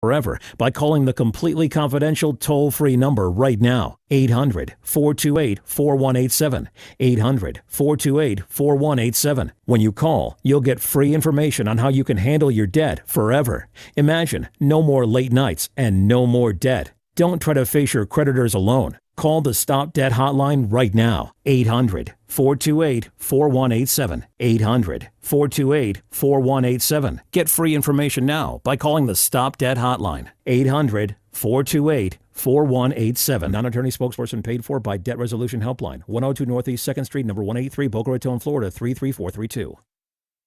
forever by calling the completely confidential toll-free number right now. 800-428-4187. 800-428-4187. When you call, you'll get free information on how you can handle your debt forever. Imagine no more late nights and no more debt. Don't try to face your creditors alone. Call the Stop Debt Hotline right now. 800-428-4187. 800-428-4187. Get free information now by calling the Stop Debt Hotline. 800-428-4187. Non-attorney spokesperson paid for by Debt Resolution Helpline. 102 Northeast 2nd Street, number 183, Boca Raton, Florida, 33432.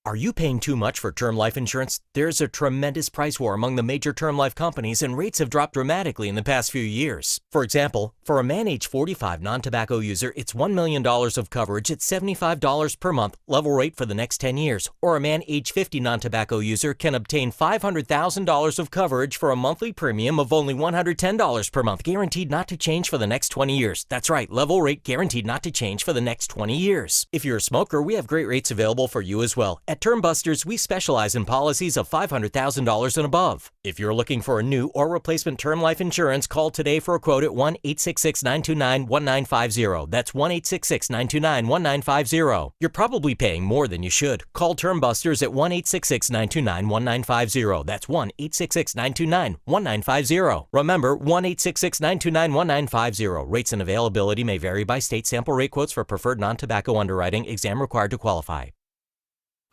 Are you paying too much for term life insurance? There's a tremendous price war among the major term life companies, and rates have dropped dramatically in the past few years. For example, for a man age 45 non-tobacco user, it's $1 million of coverage at $75 per month, level rate for the next 10 years. Or a man age 50 non-tobacco user can obtain $500,000 of coverage for a monthly premium of only $110 per month, guaranteed not to change for the next 20 years. That's right, level rate guaranteed not to change for the next 20 years. If you're a smoker, we have great rates available for you as well. At Term Busters, we specialize in policies of $500,000 and above. If you're looking for a new or replacement term life insurance, call today for a quote at 1-866-929-1950. That's 1-866-929-1950. You're probably paying more than you should. Call Term Busters at 1-866-929-1950. That's 1-866-929-1950. Remember, 1-866-929-1950. Rates and availability may vary by state. Sample rate quotes for preferred non-tobacco underwriting. Exam required to qualify.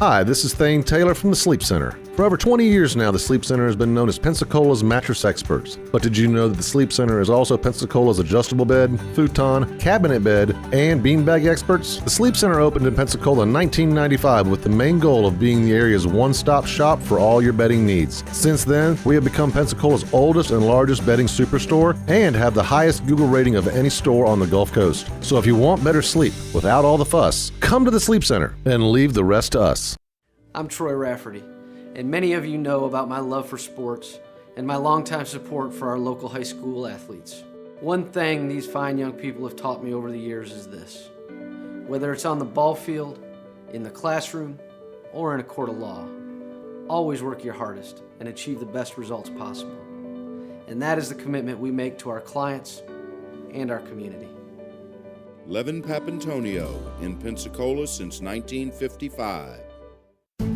Hi, this is Thane Taylor from the Sleep Center. For over 20 years now, the Sleep Center has been known as Pensacola's mattress experts. But did you know that the Sleep Center is also Pensacola's adjustable bed, futon, cabinet bed, and beanbag experts? The Sleep Center opened in Pensacola in 1995 with the main goal of being the area's one-stop shop for all your bedding needs. Since then, we have become Pensacola's oldest and largest bedding superstore and have the highest Google rating of any store on the Gulf Coast. So if you want better sleep without all the fuss, come to the Sleep Center and leave the rest to us. I'm Troy Rafferty, and many of you know about my love for sports and my longtime support for our local high school athletes. One thing these fine young people have taught me over the years is this: whether it's on the ball field, in the classroom, or in a court of law, always work your hardest and achieve the best results possible. And that is the commitment we make to our clients and our community. Levin Papantonio in Pensacola since 1955.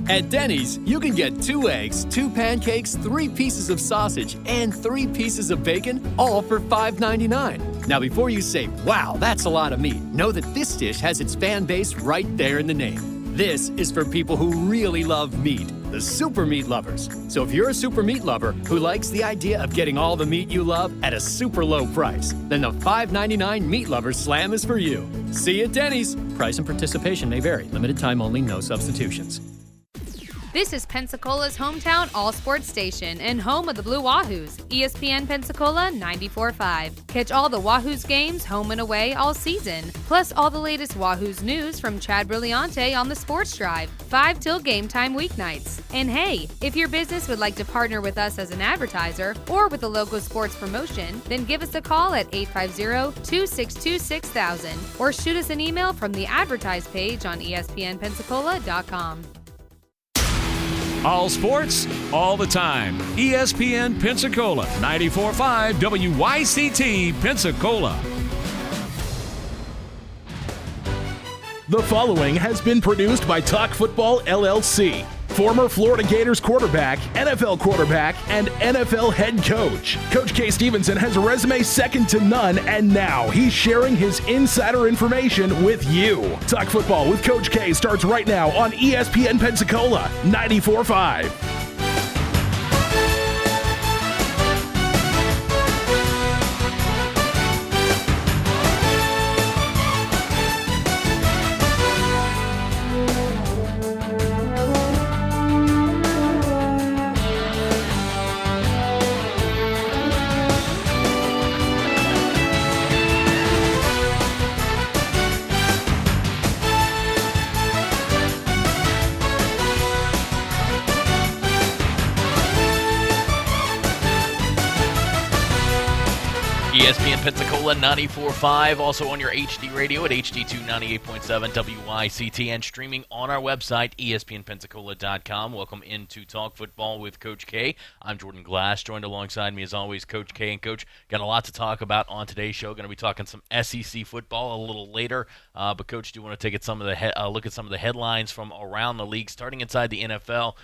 At Denny's, you can get 2 eggs, 2 pancakes, 3 pieces of sausage, and 3 pieces of bacon, all for $5.99. Now, before you say, wow, that's a lot of meat, know that this dish has its fan base right there in the name. This is for people who really love meat, the super meat lovers. So if you're a super meat lover who likes the idea of getting all the meat you love at a super low price, then the $5.99 Meat Lovers Slam is for you. See you at Denny's. Price and participation may vary. Limited time only, no substitutions. This is Pensacola's hometown all-sports station and home of the Blue Wahoos, ESPN Pensacola 945. Catch all the Wahoos games home and away all season, plus all the latest Wahoos news from Chad Brilliante on the Sports Drive, 5 till game time weeknights. And hey, if your business would like to partner with us as an advertiser or with a local sports promotion, then give us a call at 850-262-6000 or shoot us an email from the advertise page on ESPNpensacola.com. All sports, all the time. ESPN Pensacola, 94.5 WYCT Pensacola. The following has been produced by Talk Football LLC. Former Florida Gators quarterback, NFL quarterback, and NFL head coach. Coach K. Stevenson has a resume second to none, and now he's sharing his insider information with you. Talk Football with Coach K starts right now on ESPN Pensacola 94.5. ESPN Pensacola 94.5, also on your HD radio at HD2 98.7 WYCT, and streaming on our website, ESPNpensacola.com. Welcome into Talk Football with Coach K. I'm Jordan Glass, joined alongside me as always, Coach K. And Coach, got a lot to talk about on today's show. Going to be talking some SEC football a little later. But Coach, do you want to take look at some of the headlines from around the league, starting inside the NFL?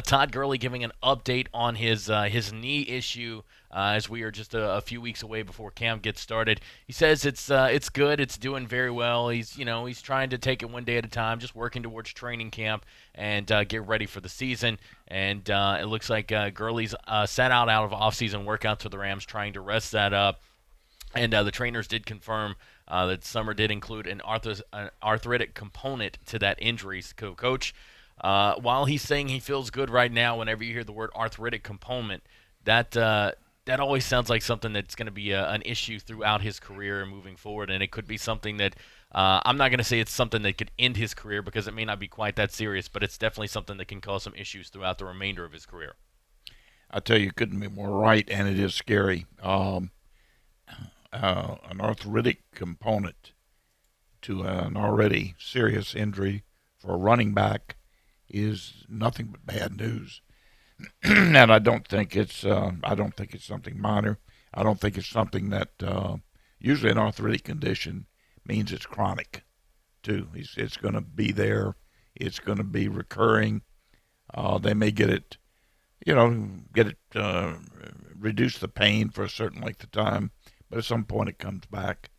Todd Gurley giving an update on his knee issue. As we are just a few weeks away before camp gets started. He says it's good, it's doing very well. He's trying to take it one day at a time, just working towards training camp and get ready for the season. And it looks like Gurley's sat out of off-season workouts for the Rams, trying to rest that up. And the trainers did confirm that summer did include an arthritic component to that injury. So, Coach, while he's saying he feels good right now, whenever you hear the word arthritic component, that always sounds like something that's going to be an issue throughout his career and moving forward, and it could be something that I'm not going to say it's something that could end his career because it may not be quite that serious, but it's definitely something that can cause some issues throughout the remainder of his career. I tell you, couldn't be more right, and it is scary. An arthritic component to an already serious injury for a running back is nothing but bad news. And I don't think it's something minor. I don't think it's something that usually an arthritic condition means it's chronic too. It's going to be there. It's going to be recurring. They may get it reduce the pain for a certain length of time, but at some point it comes back.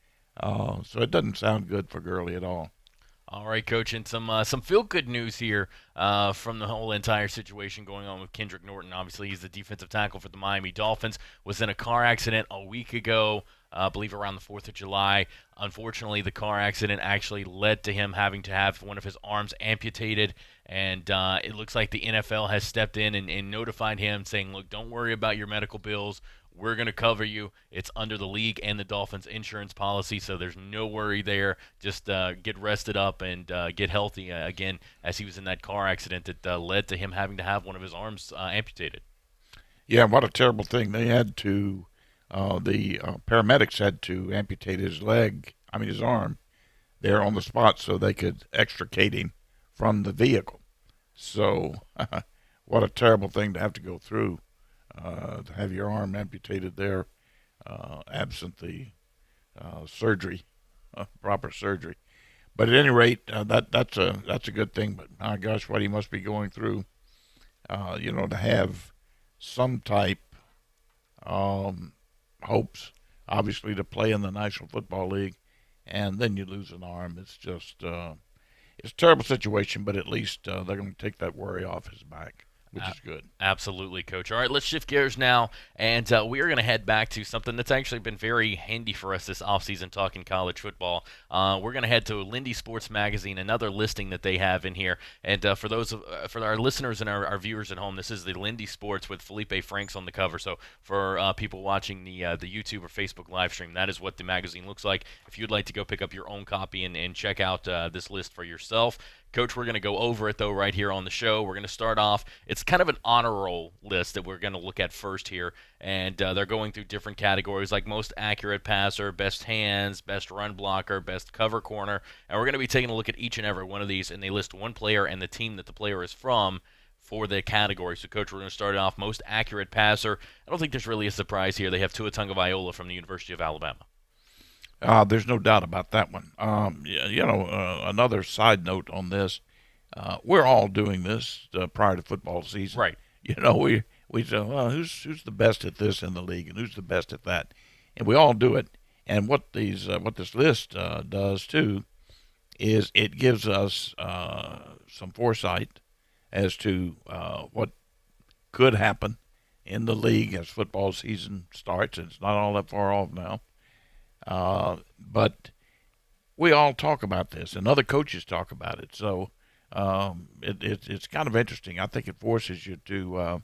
So it doesn't sound good for Gurley at all. All right, Coach, and some feel-good news here from the whole entire situation going on with Kendrick Norton. Obviously, he's the defensive tackle for the Miami Dolphins, was in a car accident a week ago, I believe around the 4th of July. Unfortunately, the car accident actually led to him having to have one of his arms amputated, and it looks like the NFL has stepped in and notified him, saying, look, don't worry about your medical bills. We're going to cover you. It's under the league and the Dolphins insurance policy, so there's no worry there. Just get rested up and get healthy again, as he was in that car accident that led to him having to have one of his arms amputated. Yeah, what a terrible thing. They had to, the paramedics had to amputate his arm there on the spot so they could extricate him from the vehicle. So what a terrible thing to have to go through. To have your arm amputated there, absent the surgery, proper surgery. But at any rate, that's a good thing. But my gosh, what he must be going through, to have some type hopes, obviously, to play in the National Football League, and then you lose an arm. It's just it's a terrible situation. But at least they're going to take that worry off his back, which is good. Absolutely, Coach. All right, let's shift gears now, and we are going to head back to something that's actually been very handy for us this offseason, talking college football. We're going to head to Lindy Sports Magazine, another listing that they have in here. And for our listeners and our viewers at home, this is the Lindy Sports with Felipe Franks on the cover. So for people watching the YouTube or Facebook live stream, that is what the magazine looks like. If you'd like to go pick up your own copy and check out this list for yourself. Coach, we're going to go over it, though, right here on the show. We're going to start off. It's kind of an honor roll list that we're going to look at first here, and they're going through different categories like most accurate passer, best hands, best run blocker, best cover corner, and we're going to be taking a look at each and every one of these, and they list one player and the team that the player is from for the category. So, Coach, we're going to start off most accurate passer. I don't think there's really a surprise here. They have Tua Tagovailoa from the University of Alabama. There's no doubt about that one. Another side note on this, we're all doing this prior to football season. Right. We say, well, who's the best at this in the league, and who's the best at that, and we all do it. And what this list does too is it gives us some foresight as to what could happen in the league as football season starts. It's not all that far off now. But we all talk about this, and other coaches talk about it. So it's kind of interesting. I think it forces you to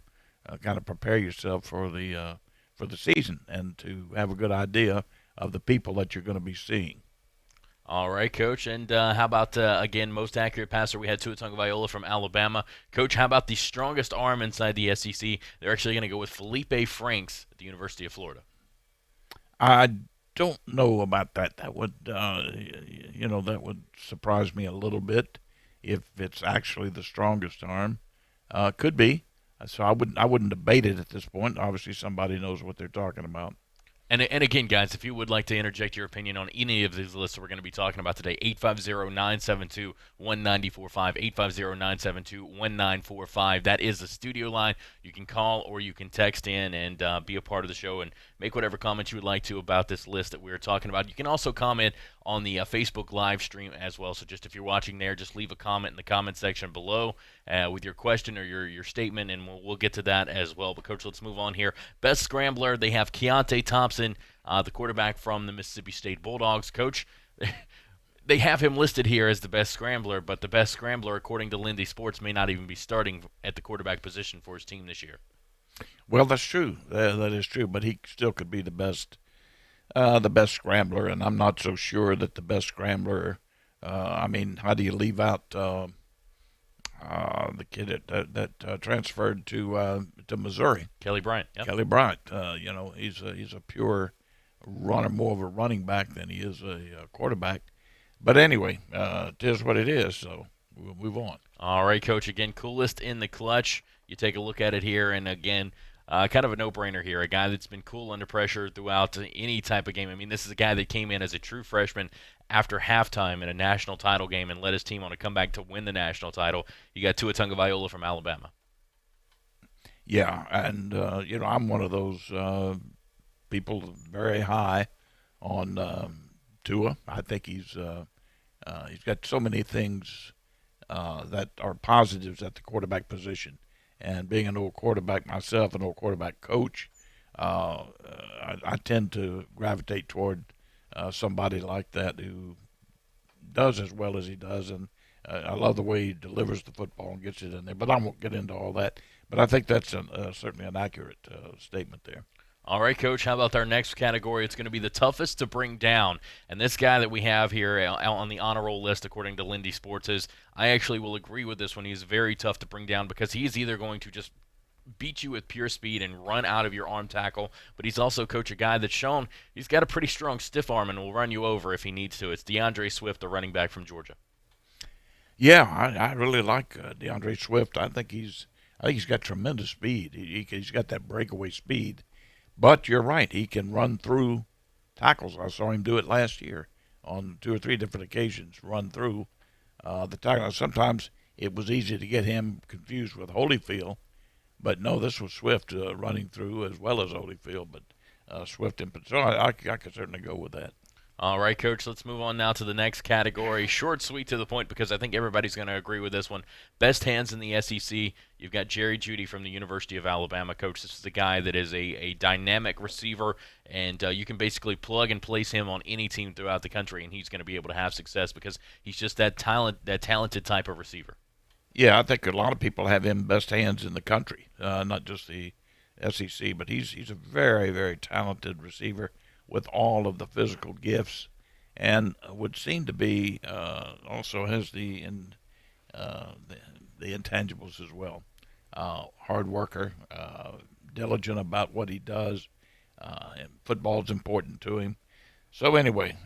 kind of prepare yourself for the season and to have a good idea of the people that you're going to be seeing. All right, Coach. And how about, again, most accurate passer? We had Tua Tagovailoa from Alabama. Coach, how about the strongest arm inside the SEC? They're actually going to go with Felipe Franks at the University of Florida. I don't know about that. That would, that would surprise me a little bit if it's actually the strongest arm. Could be. So I wouldn't debate it at this point. Obviously, somebody knows what they're talking about. And again, guys, if you would like to interject your opinion on any of these lists we're going to be talking about today, 850-972-1945, 850-972-1945. That is the studio line. You can call or you can text in and be a part of the show and make whatever comments you would like to about this list that we were talking about. You can also comment on the Facebook live stream as well. So just if you're watching there, just leave a comment in the comment section below with your question or your statement, and we'll get to that as well. But, Coach, let's move on here. Best scrambler, they have Keontae Thompson, the quarterback from the Mississippi State Bulldogs. Coach, they have him listed here as the best scrambler, but the best scrambler, according to Lindy Sports, may not even be starting at the quarterback position for his team this year. Well, that's true. That is true, but he still could be the best scrambler, and I'm not so sure that the best scrambler. How do you leave out the kid that transferred to Missouri? Kelly Bryant. Yep. Kelly Bryant. He's a pure runner, more of a running back than he is a quarterback. But anyway, it is what it is. So we'll move on. All right, Coach. Again, coolest in the clutch. You take a look at it here, and again, kind of a no-brainer here. A guy that's been cool under pressure throughout any type of game. I mean, this is a guy that came in as a true freshman after halftime in a national title game and led his team on a comeback to win the national title. You got Tua Tagovailoa from Alabama. Yeah, and I'm one of those people very high on Tua. I think he's got so many things that are positives at the quarterback position. And being an old quarterback myself, an old quarterback coach, I tend to gravitate toward somebody like that who does as well as he does. And I love the way he delivers the football and gets it in there. But I won't get into all that. But I think that's certainly an accurate statement there. All right, Coach, how about our next category? It's going to be the toughest to bring down. And this guy that we have here on the honor roll list, according to Lindy Sports, I actually will agree with this one. He's very tough to bring down because he's either going to just beat you with pure speed and run out of your arm tackle, but he's also, Coach, a guy that's shown he's got a pretty strong stiff arm and will run you over if he needs to. It's DeAndre Swift, the running back from Georgia. Yeah, I really like DeAndre Swift. I think he's got tremendous speed. He's got that breakaway speed. But you're right, he can run through tackles. I saw him do it last year on 2 or 3 different occasions, run through the tackle. Sometimes it was easy to get him confused with Holyfield, but no, this was Swift running through as well as Holyfield, but Swift in particular. So I could certainly go with that. All right, Coach, let's move on now to the next category. Short, sweet, to the point, because I think everybody's going to agree with this one. Best hands in the SEC. You've got Jerry Jeudy from the University of Alabama. Coach, this is a guy that is a dynamic receiver, and you can basically plug and place him on any team throughout the country, and he's going to be able to have success because he's just that talented type of receiver. Yeah, I think a lot of people have him best hands in the country, not just the SEC, but he's a very, very talented receiver with all of the physical gifts, and would seem to be also has the intangibles as well. Hard worker, diligent about what he does. And football's important to him. So anyway,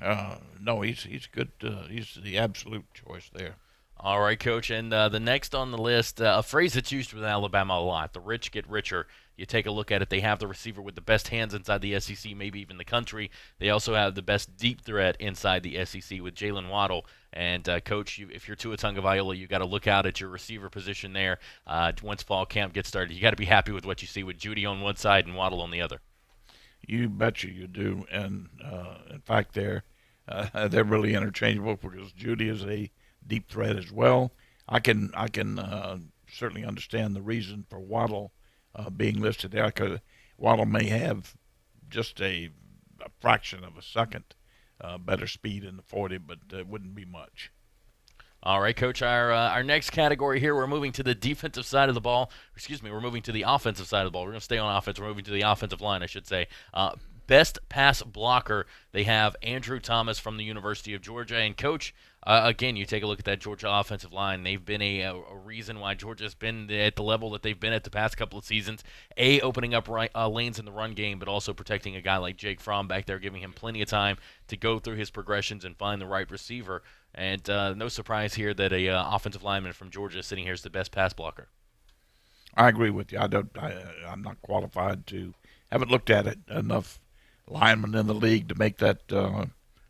no, he's good. He's the absolute choice there. All right, Coach, and the next on the list, a phrase that's used with Alabama a lot, the rich get richer. You take a look at it, they have the receiver with the best hands inside the SEC, maybe even the country. They also have the best deep threat inside the SEC with Jalen Waddle. And, Coach, if you're Tua Tagovailoa, you got to look out at your receiver position there. Once fall camp gets started, you got to be happy with what you see with Jeudy on one side and Waddle on the other. You betcha you do. And, in fact, they're really interchangeable because Jeudy is a deep threat as well. I can certainly understand the reason for Waddle being listed there, because Waddle may have just a fraction of a second better speed in the 40, but it wouldn't be much. All right, Coach, our next category here, we're moving to the defensive side of the ball. We're moving to the offensive side of the ball. We're going to stay on offense. We're moving to the offensive line, I should say. best pass blocker, they have Andrew Thomas from the University of Georgia. And, Coach, again, you take a look at that Georgia offensive line. They've been a reason why Georgia's been at the level that they've been at the past couple of seasons. Opening up lanes in the run game, but also protecting a guy like Jake Fromm back there, giving him plenty of time to go through his progressions and find the right receiver. And no surprise here that a offensive lineman from Georgia sitting here is the best pass blocker. I agree with you. I'm not qualified to. Haven't looked at it enough linemen in the league to make that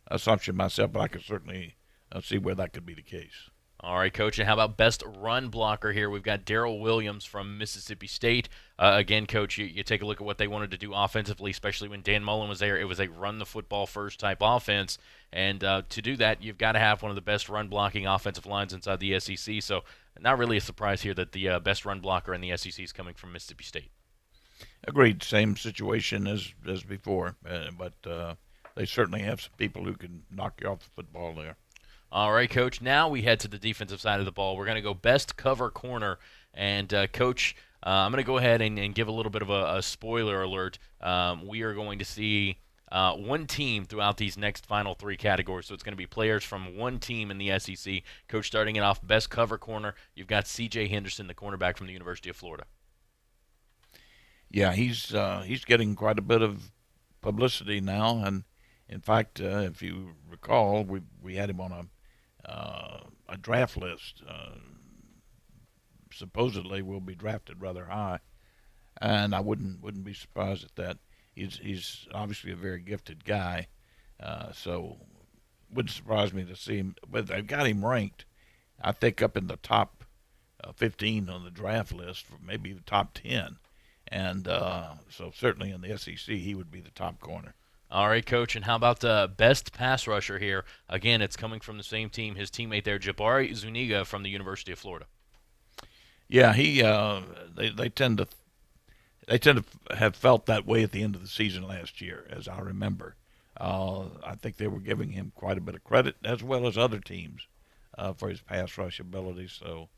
assumption myself, but I could certainly see where that could be the case. All right, Coach, and how about best run blocker here? We've got Darrell Williams from Mississippi State. Again, Coach, you take a look at what they wanted to do offensively, especially when Dan Mullen was there. It was a run-the-football-first type offense, and to do that, you've got to have one of the best run-blocking offensive lines inside the SEC, so not really a surprise here that the best run blocker in the SEC is coming from Mississippi State. Agreed. Same situation as before, but they certainly have some people who can knock you off the football there. All right, Coach. Now we head to the defensive side of the ball. We're going to go best cover corner. And, Coach, I'm going to go ahead and give a little bit of a spoiler alert. We are going to see one team throughout these next final three categories. So it's going to be players from one team in the SEC. Coach, starting it off, best cover corner, you've got C.J. Henderson, the cornerback from the University of Florida. Yeah, he's getting quite a bit of publicity now. And, in fact, if you recall, we had him on a draft list. Supposedly will be drafted rather high, and I wouldn't be surprised at that. He's obviously a very gifted guy, so wouldn't surprise me to see him. But they've got him ranked, I think, up in the top 15 on the draft list, for maybe the top 10, and so certainly in the SEC he would be the top corner. All right, Coach, and how about the best pass rusher here? Again, it's coming from the same team, his teammate there, Jabari Zuniga from the University of Florida. Yeah, they tend to have felt that way at the end of the season last year, as I remember. I think they were giving him quite a bit of credit, as well as other teams, for his pass rush ability. So,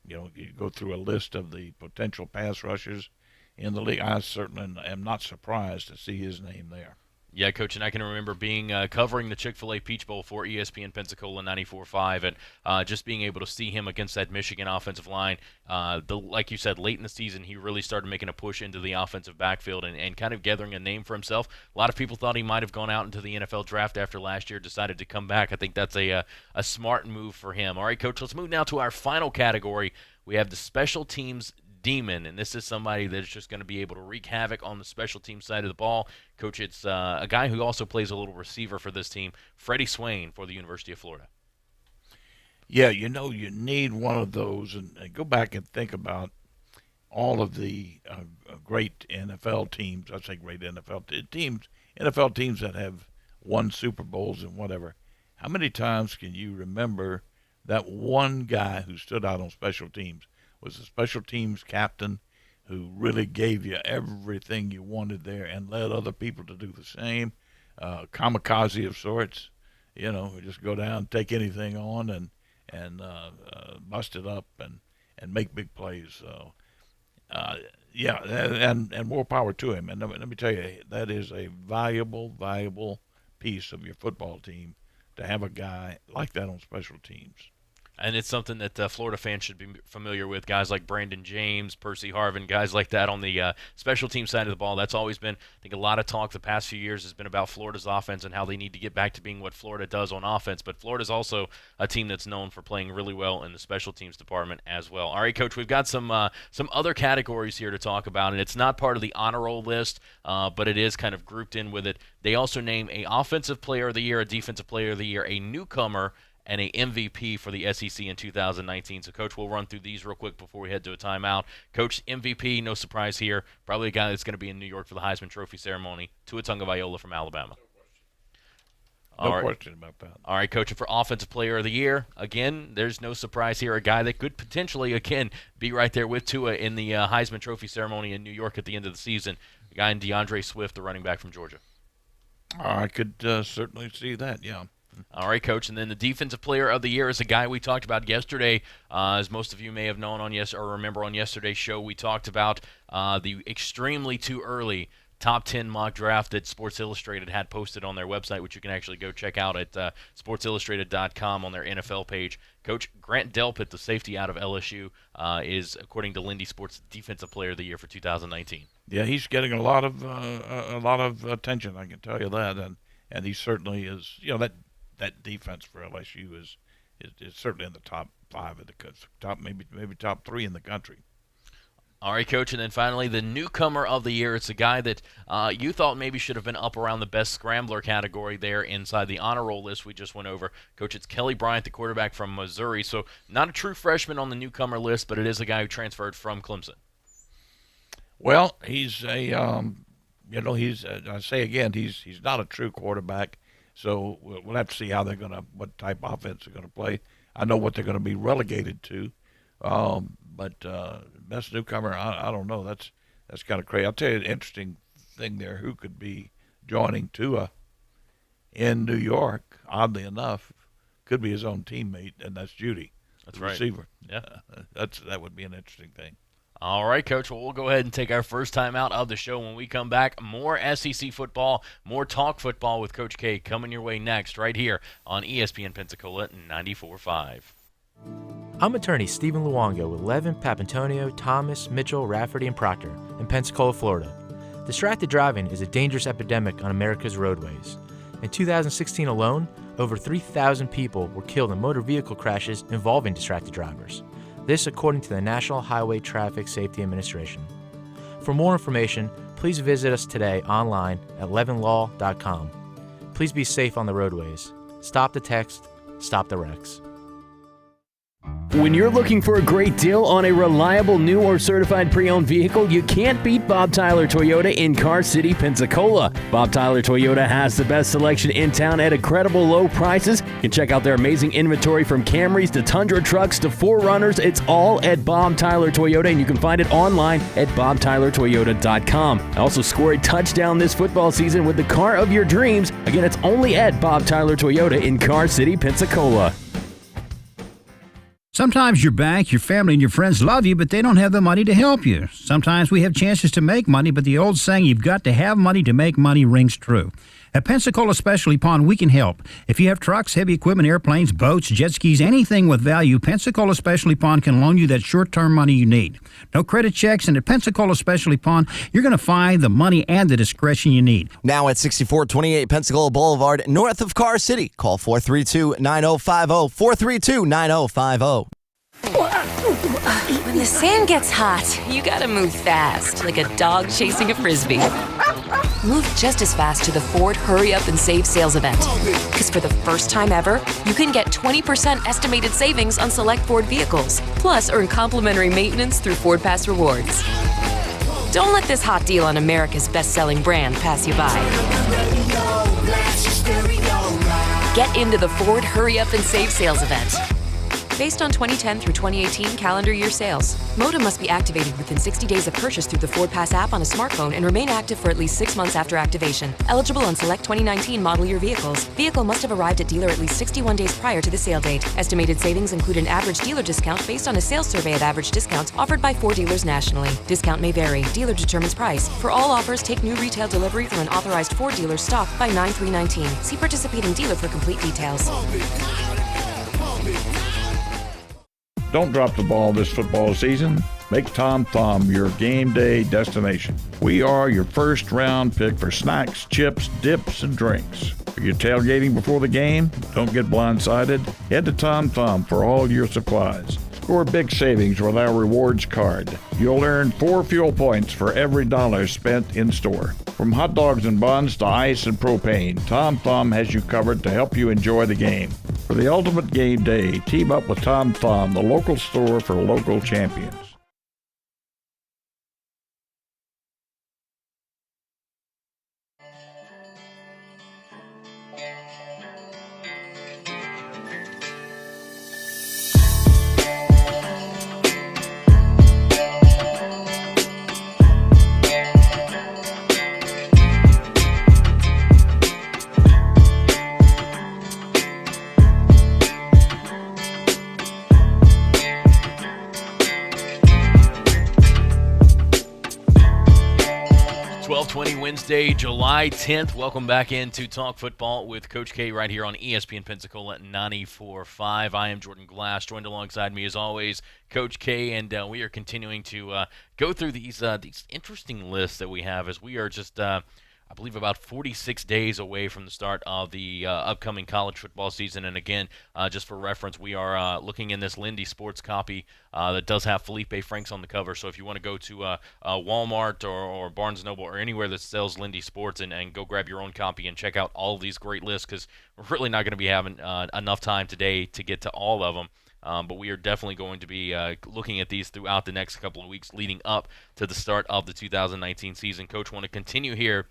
you go through a list of the potential pass rushers in the league. I certainly am not surprised to see his name there. Yeah, Coach, and I can remember being covering the Chick-fil-A Peach Bowl for ESPN Pensacola 94.5, and just being able to see him against that Michigan offensive line. Like you said, late in the season, he really started making a push into the offensive backfield and kind of gathering a name for himself. A lot of people thought he might have gone out into the NFL draft after last year, decided to come back. I think that's a smart move for him. All right, Coach, let's move now to our final category. We have the special teams demon, and this is somebody that's just going to be able to wreak havoc on the special team side of the ball. Coach, it's a guy who also plays a little receiver for this team, Freddie Swain for the University of Florida. Yeah, you need one of those, and go back and think about all of the great NFL teams. I say great NFL teams that have won Super Bowls and whatever. How many times can you remember that one guy who stood out on special teams was a special teams captain who really gave you everything you wanted there and led other people to do the same? Kamikaze of sorts, just go down, take anything on, and bust it up and make big plays. So, and more power to him. And let me tell you, that is a valuable piece of your football team to have a guy like that on special teams. And it's something that Florida fans should be familiar with. Guys like Brandon James, Percy Harvin, guys like that on the special team side of the ball. That's always been, I think, a lot of talk the past few years has been about Florida's offense and how they need to get back to being what Florida does on offense. But Florida's also a team that's known for playing really well in the special teams department as well. All right, Coach, we've got some other categories here to talk about, and it's not part of the honor roll list, but it is kind of grouped in with it. They also name a offensive player of the year, a defensive player of the year, a newcomer, and a MVP for the SEC in 2019. So, Coach, we'll run through these real quick before we head to a timeout. Coach, MVP, no surprise here. Probably a guy that's going to be in New York for the Heisman Trophy ceremony. Tua Tagovailoa from Alabama. No question about that. All right, Coach, and for Offensive Player of the Year, again, there's no surprise here. A guy that could potentially, again, be right there with Tua in the Heisman Trophy ceremony in New York at the end of the season. A guy in DeAndre Swift, the running back from Georgia. I could certainly see that, yeah. All right, Coach, and then the Defensive Player of the Year is a guy we talked about yesterday. As most of you may have known or remember on yesterday's show, we talked about the extremely too early top 10 mock draft that Sports Illustrated had posted on their website, which you can actually go check out at sportsillustrated.com on their NFL page. Coach, Grant Delpit, the safety out of LSU, is, according to Lindy Sports, Defensive Player of the Year for 2019. Yeah, he's getting a lot of attention, I can tell you that, and he certainly is. That defense for LSU is certainly in the top 5 of the maybe top 3 in the country. All right, Coach, and then finally, the newcomer of the year. It's a guy that you thought maybe should have been up around the best scrambler category there inside the honor roll list we just went over. Coach, it's Kelly Bryant, the quarterback from Missouri. So not a true freshman on the newcomer list, but it is a guy who transferred from Clemson. Well, he's a, I say again, he's not a true quarterback. So we'll have to see what type of offense they're going to play. I know what they're going to be relegated to. But best newcomer, I don't know. That's kind of crazy. I'll tell you an interesting thing there. Who could be joining Tua in New York? Oddly enough, could be his own teammate, and that's Judy, the receiver. Yeah, that would be an interesting thing. All right, Coach. Well, we'll go ahead and take our first time out of the show. When we come back, more SEC football, more talk football with Coach K coming your way next, right here on ESPN Pensacola 94.5. I'm attorney Stephen Luongo with Levin, Papantonio, Thomas, Mitchell, Rafferty, and Proctor in Pensacola, Florida. Distracted driving is a dangerous epidemic on America's roadways. In 2016 alone, over 3,000 people were killed in motor vehicle crashes involving distracted drivers. This according to the National Highway Traffic Safety Administration. For more information, please visit us today online at levinlaw.com. Please be safe on the roadways. Stop the text, stop the wrecks. When you're looking for a great deal on a reliable new or certified pre-owned vehicle, you can't beat Bob Tyler Toyota in Car City, Pensacola. Bob Tyler Toyota has the best selection in town at incredible low prices. You can check out their amazing inventory from Camrys to Tundra trucks to 4Runners. It's all at Bob Tyler Toyota, and you can find it online at bobtylertoyota.com. Also score a touchdown this football season with the car of your dreams. Again, it's only at Bob Tyler Toyota in Car City, Pensacola. Sometimes your bank, your family, and your friends love you, but they don't have the money to help you. Sometimes we have chances to make money, but the old saying, you've got to have money to make money, rings true. At Pensacola Specialty Pawn, we can help. If you have trucks, heavy equipment, airplanes, boats, jet skis, anything with value, Pensacola Specialty Pawn can loan you that short-term money you need. No credit checks, and at Pensacola Specialty Pawn, you're going to find the money and the discretion you need. Now at 6428 Pensacola Boulevard, north of Car City. Call 432-9050, 432-9050. When the sand gets hot, you gotta move fast, like a dog chasing a Frisbee. Move just as fast to the Ford Hurry Up and Save sales event. Because for the first time ever, you can get 20% estimated savings on select Ford vehicles. Plus, earn complimentary maintenance through Ford Pass Rewards. Don't let this hot deal on America's best-selling brand pass you by. Get into the Ford Hurry Up and Save sales event. Based on 2010 through 2018 calendar year sales. Modem must be activated within 60 days of purchase through the Ford Pass app on a smartphone and remain active for at least 6 months after activation. Eligible on select 2019 model year vehicles. Vehicle must have arrived at dealer at least 61 days prior to the sale date. Estimated savings include an average dealer discount based on a sales survey at average discounts offered by Ford dealers nationally. Discount may vary. Dealer determines price. For all offers, take new retail delivery from an authorized Ford dealer stock by 9/3/19. See participating dealer for complete details. Don't drop the ball this football season. Make Tom Thumb your game day destination. We are your first round pick for snacks, chips, dips, and drinks. Are you tailgating before the game? Don't get blindsided. Head to Tom Thumb for all your supplies. Score big savings with our rewards card. You'll earn 4 fuel points for every $1 spent in store. From hot dogs and buns to ice and propane, Tom Thumb has you covered to help you enjoy the game. For the ultimate game day, team up with Tom Thumb, the local store for local champions. 12:20 Wednesday, July 10th. Welcome back into Talk Football with Coach K right here on ESPN Pensacola 94.5. I am Jordan Glass, joined alongside me as always, Coach K, and we are continuing to go through these interesting lists that we have as we are just I believe about 46 days away from the start of the upcoming college football season. And again, just for reference, we are looking in this Lindy Sports copy that does have Felipe Franks on the cover. So if you want to go to Walmart or Barnes & Noble or anywhere that sells Lindy Sports and go grab your own copy and check out all of these great lists, because we're really not going to be having enough time today to get to all of them. But we are definitely going to be looking at these throughout the next couple of weeks leading up to the start of the 2019 season. Coach, want to continue here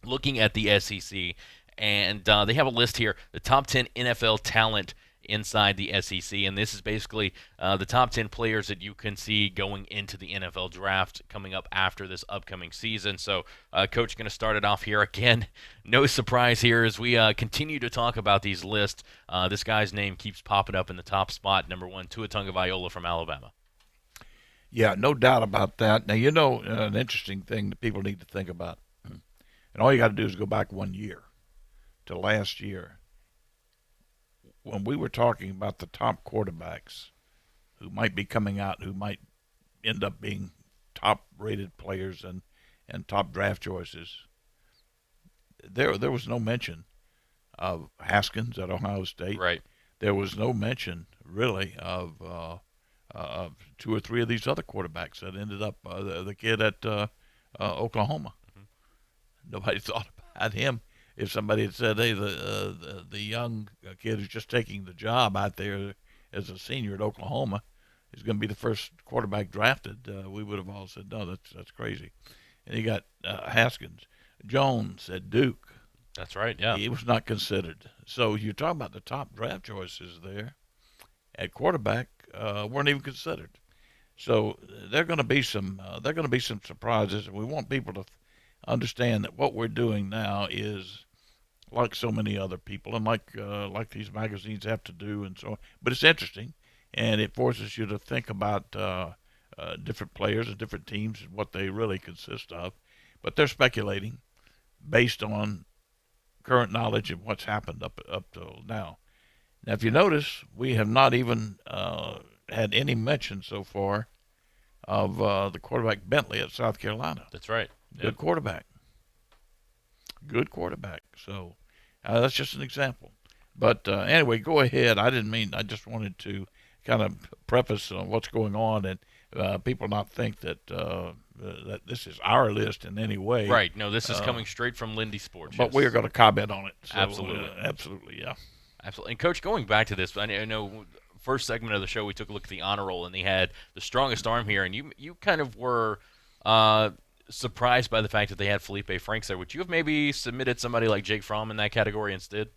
looking at the SEC, and they have a list here, the top 10 NFL talent inside the SEC, and this is basically the top 10 players that you can see going into the NFL draft coming up after this upcoming season. So, Coach, going to start it off here again. No surprise here as we continue to talk about these lists. This guy's name keeps popping up in the top spot, number 1, Tua Tagovailoa from Alabama. Yeah, no doubt about that. Now, an interesting thing that people need to think about. And all you got to do is go back 1 year to last year when we were talking about the top quarterbacks who might be coming out, who might end up being top-rated players and top draft choices. There was no mention of Haskins at Ohio State. Right. There was no mention, really, of 2 or 3 of these other quarterbacks that ended up the kid at Oklahoma. Nobody thought about him. If somebody had said, hey, the young kid who's just taking the job out there as a senior at Oklahoma is going to be the first quarterback drafted, we would have all said, no, that's crazy. And you got Haskins. Jones at Duke. That's right, yeah. He was not considered. So you're talking about the top draft choices there at quarterback weren't even considered. So there are going to be some surprises, and we want people to understand that what we're doing now is like so many other people and like these magazines have to do and so on. But it's interesting, and it forces you to think about different players and different teams and what they really consist of. But they're speculating based on current knowledge of what's happened up till now. Now, if you notice, we have not even had any mention so far of the quarterback Bentley at South Carolina. That's right. Good quarterback. Good quarterback. So that's just an example. But anyway, go ahead. I just wanted to kind of preface what's going on and people not think that that this is our list in any way. Right. No, this is coming straight from Lindy Sports. But we are going to comment on it. So, absolutely. Absolutely, yeah. Absolutely. And, Coach, going back to this, I know first segment of the show we took a look at the honor roll, and they had the strongest arm here, and you kind of were surprised by the fact that they had Felipe Franks there. Would you have maybe submitted somebody like Jake Fromm in that category instead?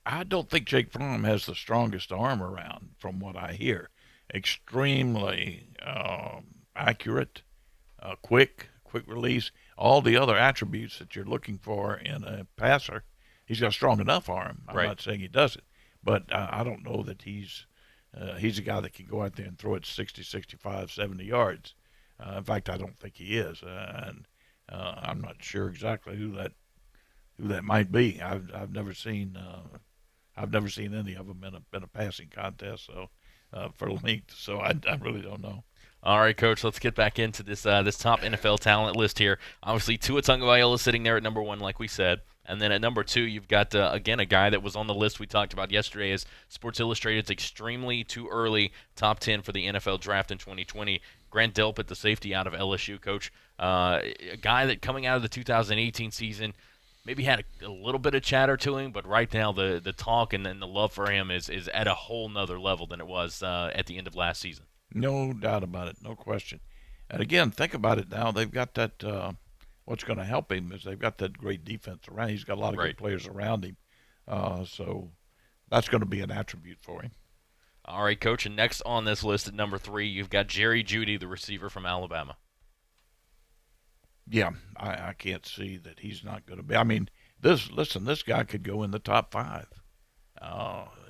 I don't think Jake Fromm has the strongest arm around, from what I hear. Extremely accurate, quick release, all the other attributes that you're looking for in a passer. He's got a strong enough arm. I'm not saying he doesn't, but I don't know that he's a guy that can go out there and throw it 60, 65, 70 yards. In fact, I don't think he is, and I'm not sure exactly who that might be. I've never seen any of them in a passing contest, so for length. So I really don't know. All right, Coach, let's get back into this top NFL talent list here. Obviously, Tua Tagovailoa sitting there at number 1, like we said. And then at number 2, you've got, again, a guy that was on the list we talked about yesterday as Sports Illustrated's extremely too early top 10 for the NFL draft in 2020. Grant Delpit, the safety out of LSU, Coach. A guy that coming out of the 2018 season maybe had a little bit of chatter to him, but right now the talk and then the love for him is at a whole nother level than it was at the end of last season. No doubt about it, no question. And again, think about it now. They've got that what's going to help him is they've got that great defense around. He's got a lot of good players around him. So that's going to be an attribute for him. All right, Coach, and next on this list at number 3, you've got Jerry Jeudy, the receiver from Alabama. Yeah, I can't see that he's not going to be. I mean, this guy could go in the top 5.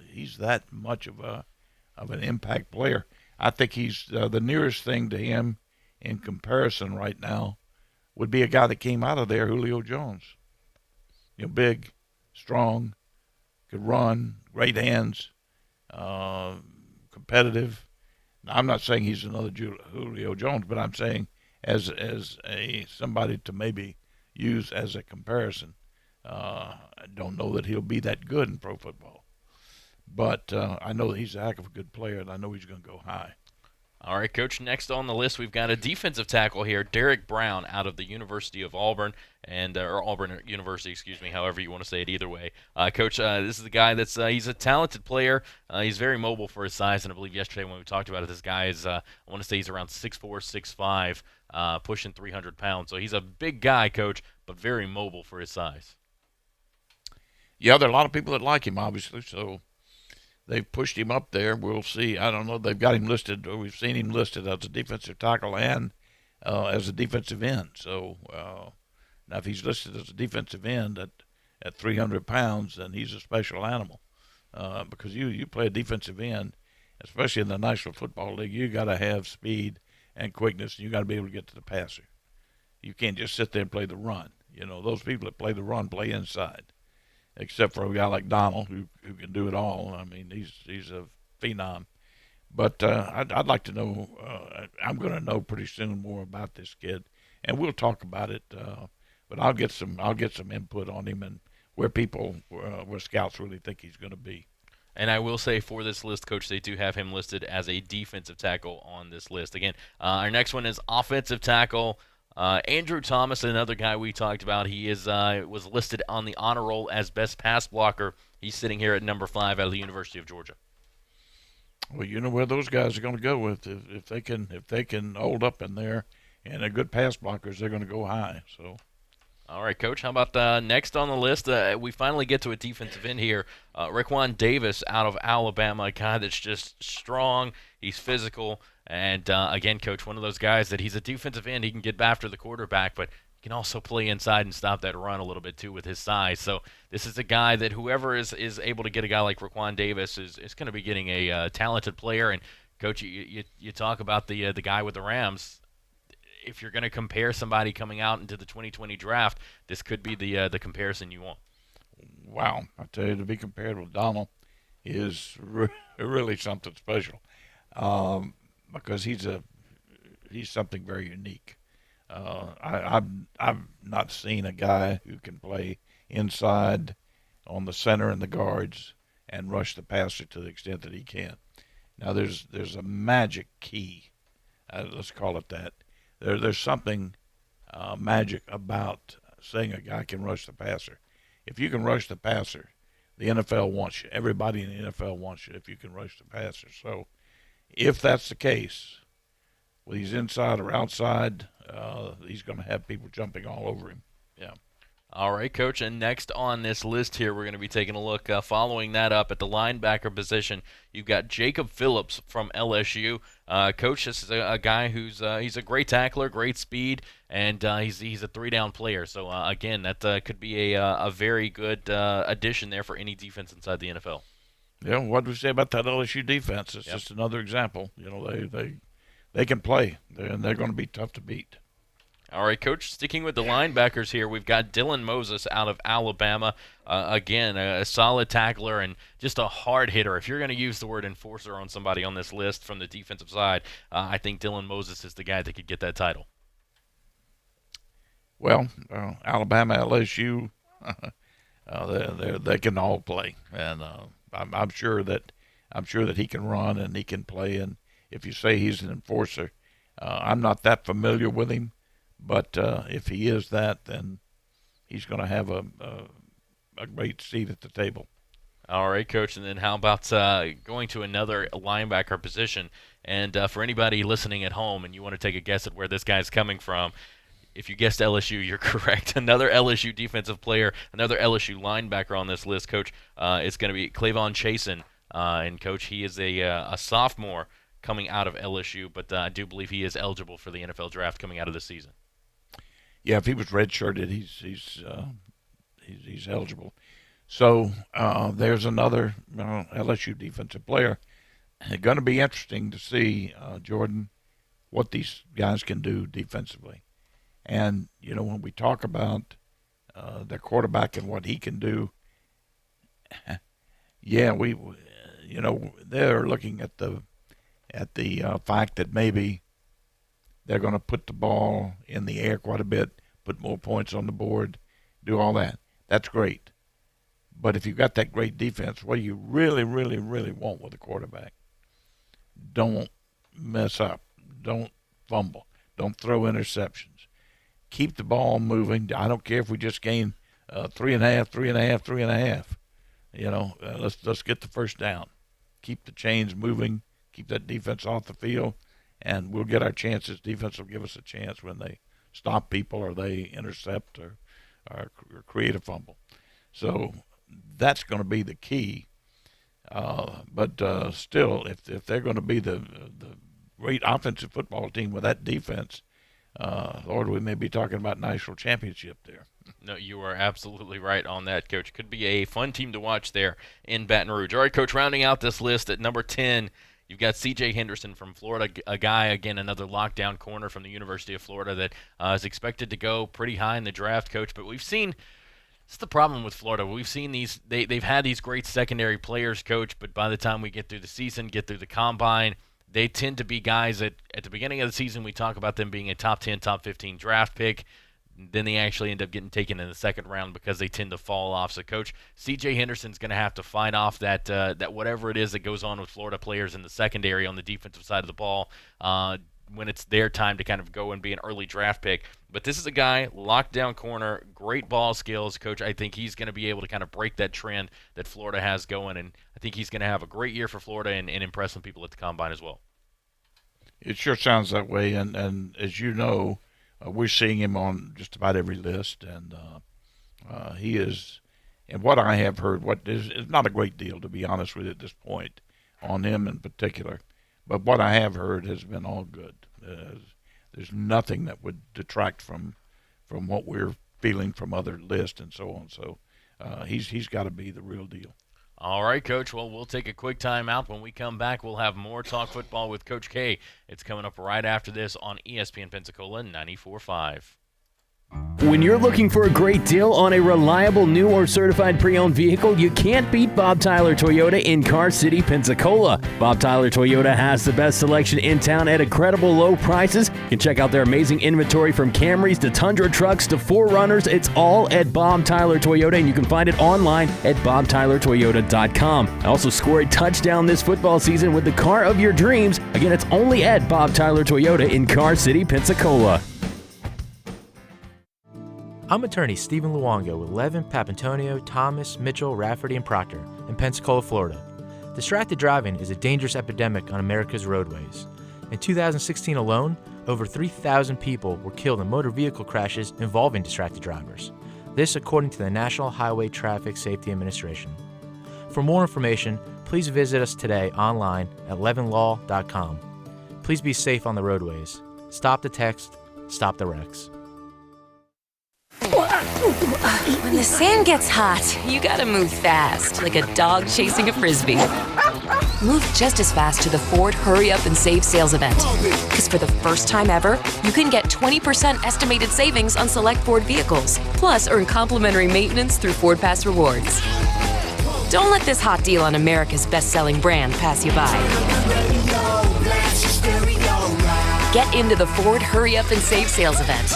He's that much of an impact player. I think he's the nearest thing to him in comparison right now would be a guy that came out of there, Julio Jones. Big, strong, could run, great hands, competitive. Now, I'm not saying he's another Julio Jones, but I'm saying as a somebody to maybe use as a comparison. I don't know that he'll be that good in pro football, but I know that he's a heck of a good player, and I know he's going to go high. All right, Coach, next on the list, we've got a defensive tackle here, Derek Brown out of the University of Auburn, or Auburn University, excuse me, however you want to say it, either way. Coach, this is the guy that's he's a talented player. He's very mobile for his size, and I believe yesterday when we talked about it, this guy is, I want to say he's around 6'4", 6'5", pushing 300 pounds. So he's a big guy, Coach, but very mobile for his size. Yeah, there are a lot of people that like him, obviously, so they've pushed him up there. We'll see. I don't know. They've got him listed, or we've seen him listed as a defensive tackle and as a defensive end. So now if he's listed as a defensive end at 300 pounds, then he's a special animal because you play a defensive end, especially in the National Football League, you got to have speed and quickness, and you got to be able to get to the passer. You can't just sit there and play the run. Those people that play the run play inside. Except for a guy like Donald, who can do it all. I mean, he's a phenom. But I'd like to know. I'm going to know pretty soon more about this kid, and we'll talk about it. But I'll get some input on him and where scouts really think he's going to be. And I will say for this list, Coach, they do have him listed as a defensive tackle on this list. Again, our next one is offensive tackle. Andrew Thomas, another guy we talked about, he was listed on the honor roll as best pass blocker. He's sitting here at number 5 out of the University of Georgia. Well, you know where those guys are going to go with if they can hold up in there, and they're good pass blockers, they're going to go high. So. All right, Coach. How about next on the list? We finally get to a defensive end here. Raekwon Davis out of Alabama, a guy that's just strong. He's physical. And, again, Coach, one of those guys that he's a defensive end. He can get after the quarterback, but he can also play inside and stop that run a little bit, too, with his size. So this is a guy that whoever is able to get a guy like Raekwon Davis is going to be getting a talented player. And, Coach, you talk about the guy with the Rams. If you're going to compare somebody coming out into the 2020 draft, this could be the comparison you want. Wow. I tell you, to be compared with Donald is really something special. Because he's something very unique. I've not seen a guy who can play inside on the center and the guards and rush the passer to the extent that he can. Now there's a magic key, let's call it that. There's something magic about saying a guy can rush the passer. If you can rush the passer, the NFL wants you. Everybody in the NFL wants you if you can rush the passer. So. If that's the case, whether he's inside or outside, he's going to have people jumping all over him. Yeah. All right, Coach. And next on this list here, we're going to be taking a look. Following that up at the linebacker position, you've got Jacob Phillips from LSU. Coach, this is a guy who's he's a great tackler, great speed, and he's a 3-down player. So again, that could be a very good addition there for any defense inside the NFL. Yeah, what do we say about that LSU defense? It's just another example. They can play, and they're going to be tough to beat. All right, Coach, sticking with the linebackers here, we've got Dylan Moses out of Alabama. Again, a solid tackler and just a hard hitter. If you're going to use the word enforcer on somebody on this list from the defensive side, I think Dylan Moses is the guy that could get that title. Well, Alabama, LSU, they can all play, and I'm sure that he can run and he can play. And if you say he's an enforcer, I'm not that familiar with him, but if he is that, then he's going to have a great seat at the table. All right, Coach. And then how about going to another linebacker position? And for anybody listening at home, and you want to take a guess at where this guy's coming from, if you guessed LSU, you're correct. Another LSU defensive player, another LSU linebacker on this list, Coach, is going to be Clavon Chasen. And, Coach, he is a sophomore coming out of LSU, but I do believe he is eligible for the NFL draft coming out of this season. Yeah, if he was redshirted, he's eligible. So there's another LSU defensive player. It's going to be interesting to see, Jordan, what these guys can do defensively. And, you know, when we talk about the quarterback and what he can do, yeah, you know, they're looking at the fact that maybe they're going to put the ball in the air quite a bit, put more points on the board, do all that. That's great. But if you've got that great defense, what do you really, really, really want with a quarterback? Don't mess up. Don't fumble. Don't throw interceptions. Keep the ball moving. I don't care if we just gain 3.5. You know, let's get the first down. Keep the chains moving. Keep that defense off the field, and we'll get our chances. Defense will give us a chance when they stop people or they intercept or create a fumble. So that's going to be the key. But still, if they're going to be the great offensive football team with that defense, Lord, we may be talking about national championship there. No, you are absolutely right on that, Coach. Could be a fun team to watch there in Baton Rouge. All right, Coach, rounding out this list at number 10, you've got C.J. Henderson from Florida, a guy, again, another lockdown corner from the University of Florida that is expected to go pretty high in the draft, Coach. But we've seen – it's the problem with Florida. We've seen these they've had these great secondary players, Coach, but by the time we get through the season, get through the combine, they tend to be guys that at the beginning of the season we talk about them being a top 10, top 15 draft pick. Then they actually end up getting taken in the second round because they tend to fall off. So, Coach, C.J. Henderson's going to have to fight off that whatever it is that goes on with Florida players in the secondary on the defensive side of the ball when it's their time to kind of go and be an early draft pick. But this is a guy, lockdown corner, great ball skills. Coach, I think he's going to be able to kind of break that trend that Florida has going, and I think he's going to have a great year for Florida and impress some people at the Combine as well. It sure sounds that way, and as you know, we're seeing him on just about every list, and he is, and what I have heard, what is not a great deal, to be honest with you at this point, on him in particular, but what I have heard has been all good. There's nothing that would detract from what we're feeling from other lists and so on. So he's got to be the real deal. All right, Coach. Well, we'll take a quick time out. When we come back, we'll have more Talk Football with Coach K. It's coming up right after this on ESPN Pensacola 94.5. When you're looking for a great deal on a reliable new or certified pre-owned vehicle, you can't beat Bob Tyler Toyota in Car City, Pensacola. Bob Tyler Toyota has the best selection in town at incredible low prices. You can check out their amazing inventory from Camrys to Tundra trucks to 4Runners. It's all at Bob Tyler Toyota, and you can find it online at bobtylertoyota.com. Also score a touchdown this football season with the car of your dreams. Again, it's only at Bob Tyler Toyota in Car City, Pensacola. I'm attorney Stephen Luongo with Levin, Papantonio, Thomas, Mitchell, Rafferty, and Proctor in Pensacola, Florida. Distracted driving is a dangerous epidemic on America's roadways. In 2016 alone, over 3,000 people were killed in motor vehicle crashes involving distracted drivers. This according to the National Highway Traffic Safety Administration. For more information, please visit us today online at levinlaw.com. Please be safe on the roadways. Stop the text, stop the wrecks. When the sand gets hot, you gotta move fast, like a dog chasing a Frisbee. Move just as fast to the Ford Hurry Up and Save sales event. Because for the first time ever, you can get 20% estimated savings on select Ford vehicles. Plus, earn complimentary maintenance through Ford Pass Rewards. Don't let this hot deal on America's best-selling brand pass you by. Get into the Ford Hurry Up and Save sales event.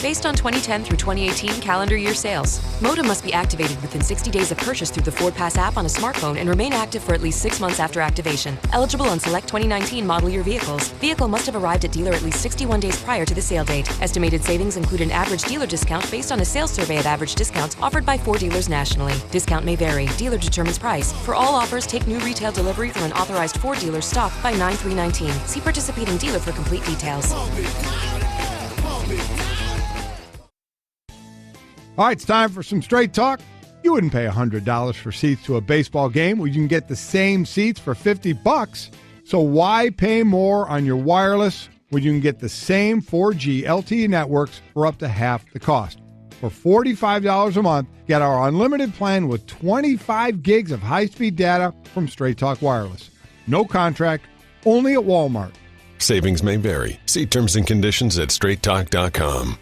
Based on 2010 through 2018 calendar year sales. Moda must be activated within 60 days of purchase through the Ford Pass app on a smartphone and remain active for at least 6 months after activation. Eligible on select 2019 model year vehicles. Vehicle must have arrived at dealer at least 61 days prior to the sale date. Estimated savings include an average dealer discount based on a sales survey of average discounts offered by Ford dealers nationally. Discount may vary. Dealer determines price. For all offers, take new retail delivery from an authorized Ford dealer stock by 9/3/19. See participating dealer for complete details. All right, it's time for some straight talk. You wouldn't pay $100 for seats to a baseball game when you can get the same seats for $50. So why pay more on your wireless when you can get the same 4G LTE networks for up to half the cost? For $45 a month, get our unlimited plan with 25 gigs of high-speed data from Straight Talk Wireless. No contract, only at Walmart. Savings may vary. See terms and conditions at straighttalk.com.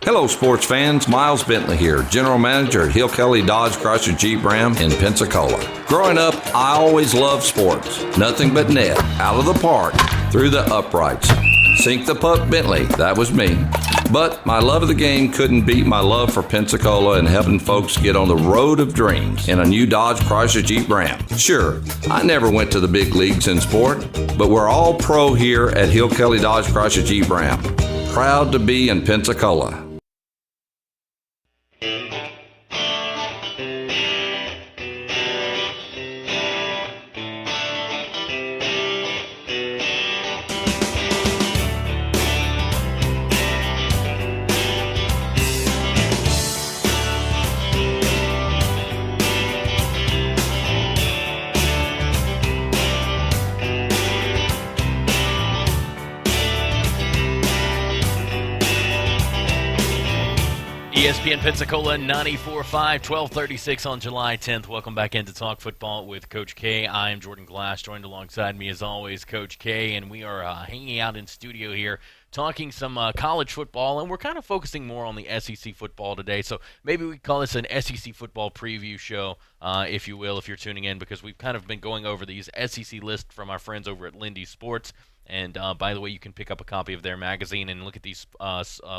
Hello, sports fans. Miles Bentley here, General Manager at Hill Kelly Dodge Chrysler Jeep Ram in Pensacola. Growing up, I always loved sports. Nothing but net, out of the park, through the uprights. Sink the puck Bentley, that was me. But my love of the game couldn't beat my love for Pensacola and helping folks get on the road of dreams in a new Dodge Chrysler Jeep Ram. Sure, I never went to the big leagues in sport, but we're all pro here at Hill Kelly Dodge Chrysler Jeep Ram. Proud to be in Pensacola. ESPN Pensacola 94.5, 1236 on July 10th. Welcome back into Talk Football with Coach K. I am Jordan Glass, joined alongside me as always, Coach K, and we are hanging out in studio here talking some college football, and we're kind of focusing more on the SEC football today. So maybe we call this an SEC football preview show, if you will, if you're tuning in, because we've kind of been going over these SEC lists from our friends over at Lindy Sports. And by the way, you can pick up a copy of their magazine and look at these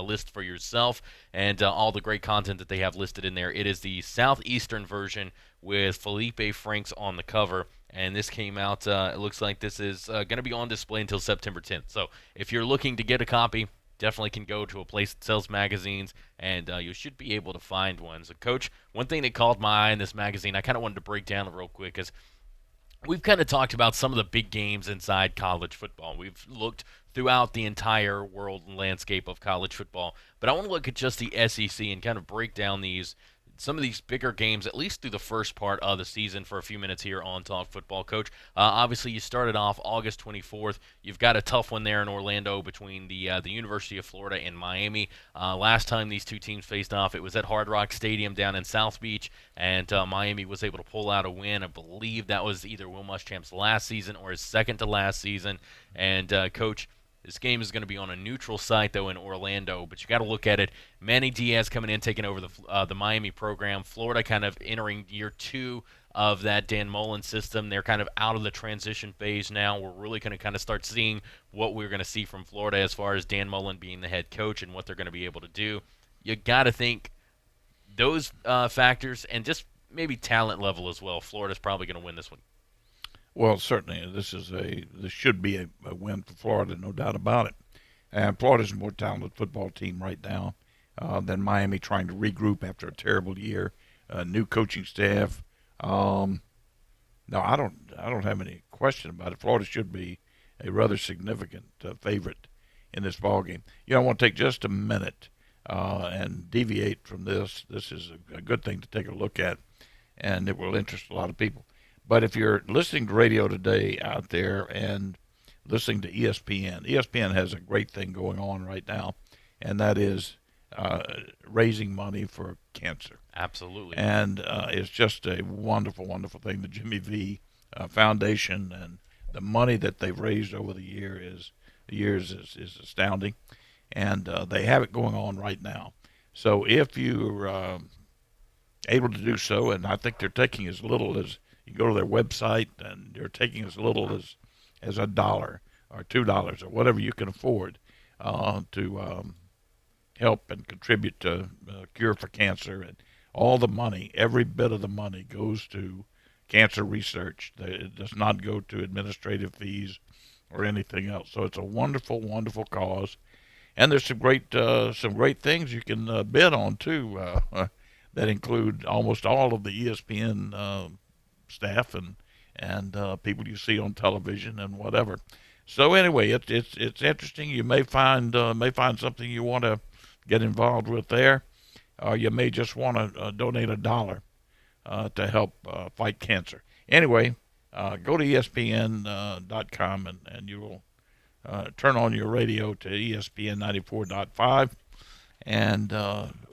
lists for yourself and all the great content that they have listed in there. It is the Southeastern version with Felipe Franks on the cover. And this came out, it looks like this is going to be on display until September 10th. So if you're looking to get a copy, definitely can go to a place that sells magazines, and you should be able to find one. So, Coach, one thing that caught my eye in this magazine, I kind of wanted to break down real quick, is we've kind of talked about some of the big games inside college football. We've looked throughout the entire world and landscape of college football, but I want to look at just the SEC and kind of break down some of these bigger games, at least through the first part of the season, for a few minutes here on Talk Football. Coach, obviously you started off August 24th. You've got a tough one there in Orlando between the University of Florida and Miami. Last time these two teams faced off, it was at Hard Rock Stadium down in South Beach, and Miami was able to pull out a win. I believe that was either Will Muschamp's last season or his second to last season. And, Coach, this game is going to be on a neutral site, though, in Orlando, but you got to look at it. Manny Diaz coming in, taking over the Miami program. Florida kind of entering year 2 of that Dan Mullen system. They're kind of out of the transition phase now. We're really going to kind of start seeing what we're going to see from Florida as far as Dan Mullen being the head coach and what they're going to be able to do. You got to think those factors and just maybe talent level as well. Florida's probably going to win this one. Well, certainly, this should be a win for Florida, no doubt about it. And Florida's a more talented football team right now than Miami, trying to regroup after a terrible year, new coaching staff. No, I don't have any question about it. Florida should be a rather significant favorite in this ball game. I want to take just a minute and deviate from this. This is a good thing to take a look at, and it will interest a lot of people. But if you're listening to radio today out there and listening to ESPN has a great thing going on right now, and that is raising money for cancer. Absolutely. And it's just a wonderful, wonderful thing. The Jimmy V Foundation and the money that they've raised over the years is astounding. And they have it going on right now. So if you're able to do so, and I think they're taking as little as, you go to their website, and they're taking as little as $1 or $2 or whatever you can afford to help and contribute to cure for cancer. And all the money, every bit of the money goes to cancer research. It does not go to administrative fees or anything else. So it's a wonderful, wonderful cause. And there's some great things you can bid on too that include almost all of the ESPN staff and people you see on television and whatever. So anyway, it's interesting. You may find something you want to get involved with there, or you may just want to donate $1 to help fight cancer. Anyway, go to ESPN.com and you will turn on your radio to ESPN 94.5, and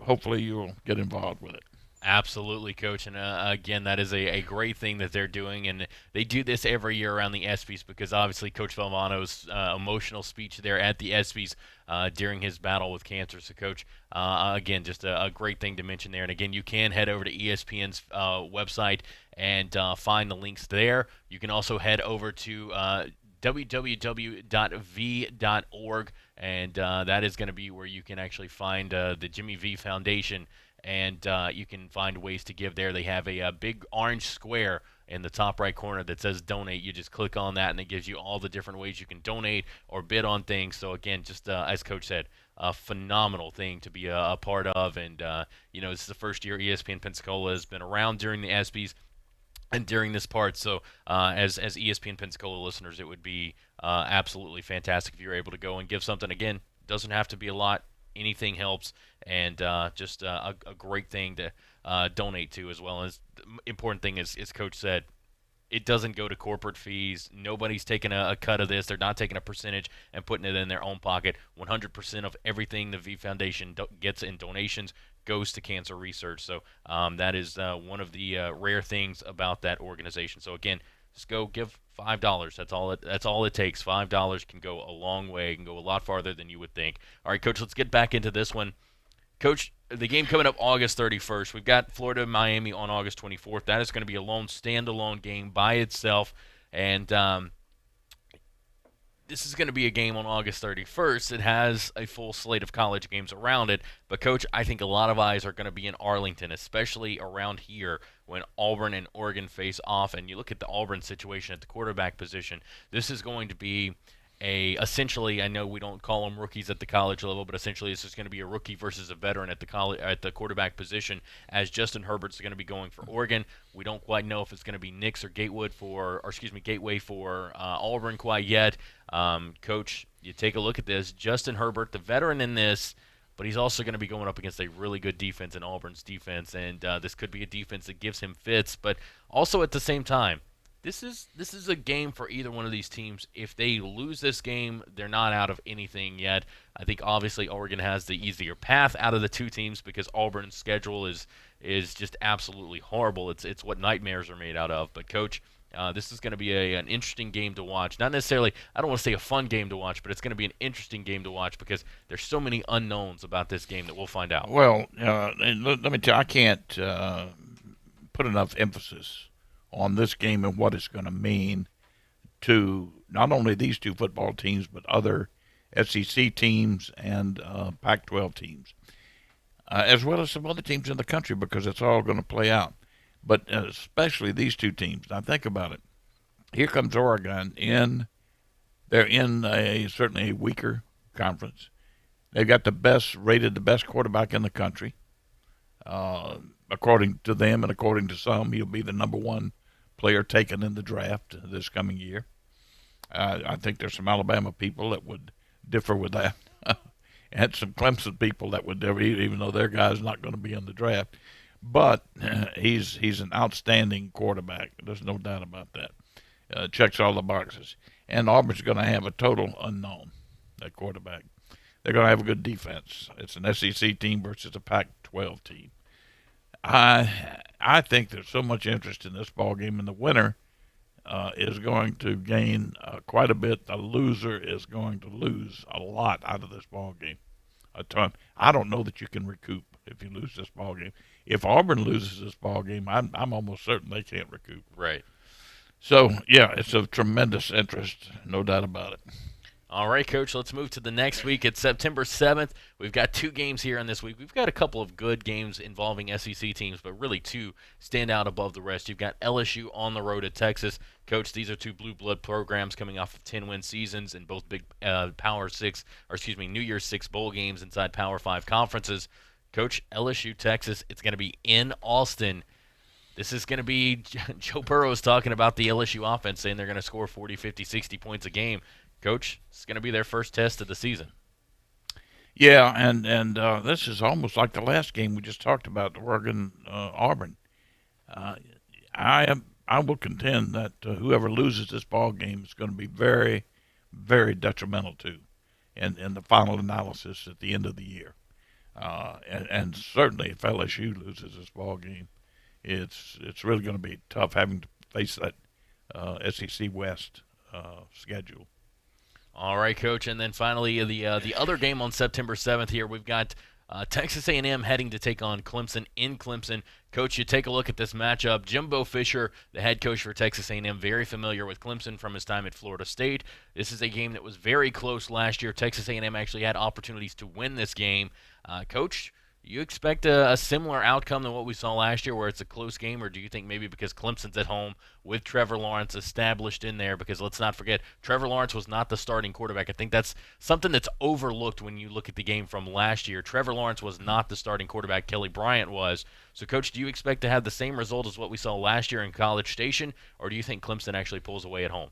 hopefully you'll get involved with it. Absolutely, Coach. And again, that is a great thing that they're doing. And they do this every year around the ESPYs because obviously Coach Valvano's emotional speech there at the ESPYs during his battle with cancer. So, Coach, again, just a great thing to mention there. And again, you can head over to ESPN's website and find the links there. You can also head over to www.v.org, and that is going to be where you can actually find the Jimmy V Foundation, and you can find ways to give there. They have a big orange square in the top right corner that says donate. You just click on that, and it gives you all the different ways you can donate or bid on things. So, again, just as Coach said, a phenomenal thing to be a part of. And, this is the first year ESPN Pensacola has been around during the ESPYs and during this part. So as ESPN Pensacola listeners, it would be absolutely fantastic if you're able to go and give something. Again, doesn't have to be a lot. Anything helps, and just a great thing to donate to, as well as the important thing is, as Coach said, it doesn't go to corporate fees. Nobody's taking a cut of this. They're not taking a percentage and putting it in their own pocket. 100% of everything the V Foundation gets in donations goes to cancer research. So that is one of the rare things about that organization. So again, just go give $5. That's all it takes. $5 can go a long way. Can go a lot farther than you would think. All right, Coach, let's get back into this one. Coach, the game coming up August 31st. We've got Florida-Miami on August 24th. That is going to be a standalone game by itself. And this is going to be a game on August 31st. It has a full slate of college games around it. But, Coach, I think a lot of eyes are going to be in Arlington, especially around here when Auburn and Oregon face off. And you look at the Auburn situation at the quarterback position. This is going to be essentially, I know we don't call them rookies at the college level, but essentially it's just going to be a rookie versus a veteran at the quarterback position, as Justin Herbert's going to be going for Oregon. We don't quite know if it's going to be Nix or Gateway for Auburn quite yet. Coach, you take a look at this. Justin Herbert, the veteran in this, but he's also going to be going up against a really good defense in Auburn's defense, and this could be a defense that gives him fits, but also at the same time, This is a game for either one of these teams. If they lose this game, they're not out of anything yet. I think obviously Oregon has the easier path out of the two teams because Auburn's schedule is just absolutely horrible. It's what nightmares are made out of. But Coach, this is going to be an interesting game to watch. Not necessarily, I don't want to say a fun game to watch, but it's going to be an interesting game to watch because there's so many unknowns about this game that we'll find out. Well, and let me tell you, I can't put enough emphasis on this game and what it's going to mean to not only these two football teams, but other SEC teams and Pac-12 teams, as well as some other teams in the country, because it's all going to play out. But especially these two teams. Now think about it. Here comes Oregon they're in certainly a weaker conference. They've got the best quarterback in the country. According to them and according to some, he'll be the number one player taken in the draft this coming year. I think there's some Alabama people that would differ with that, and some Clemson people that would differ, even though their guy's not going to be in the draft. But he's an outstanding quarterback. There's no doubt about that. Checks all the boxes. And Auburn's going to have a total unknown at quarterback. They're going to have a good defense. It's an SEC team versus a Pac-12 team. I think there's so much interest in this ball game, and the winner is going to gain quite a bit. The loser is going to lose a lot out of this ball game, a ton. I don't know that you can recoup if you lose this ball game. If Auburn loses this ball game, I'm almost certain they can't recoup. Right. So yeah, it's of tremendous interest, no doubt about it. All right, Coach, let's move to the next week. It's September 7th. We've got two games here on this week. We've got a couple of good games involving SEC teams, but really two stand out above the rest. You've got LSU on the road at Texas. Coach, these are two blue blood programs coming off of 10-win seasons in both big New Year's Six bowl games inside Power 5 conferences. Coach, LSU, Texas, it's going to be in Austin. This is going to be Joe Burrow's talking about the LSU offense, saying they're going to score 40, 50, 60 points a game. Coach, it's going to be their first test of the season. Yeah, and this is almost like the last game we just talked about, Oregon Auburn. I will contend that whoever loses this ball game is going to be very, very detrimental to in the final analysis at the end of the year. And certainly if LSU loses this ball game, it's really going to be tough having to face that SEC West schedule. All right, Coach, and then finally the other game on September 7th here, we've got Texas A&M heading to take on Clemson in Clemson. Coach, you take a look at this matchup. Jimbo Fisher, the head coach for Texas A&M, very familiar with Clemson from his time at Florida State. This is a game that was very close last year. Texas A&M actually had opportunities to win this game. Coach, you expect a similar outcome than what we saw last year where it's a close game, or do you think maybe because Clemson's at home with Trevor Lawrence established in there, because let's not forget, Trevor Lawrence was not the starting quarterback. I think that's something that's overlooked when you look at the game from last year. Trevor Lawrence was not the starting quarterback. Kelly Bryant was. So, Coach, do you expect to have the same result as what we saw last year in College Station, or do you think Clemson actually pulls away at home?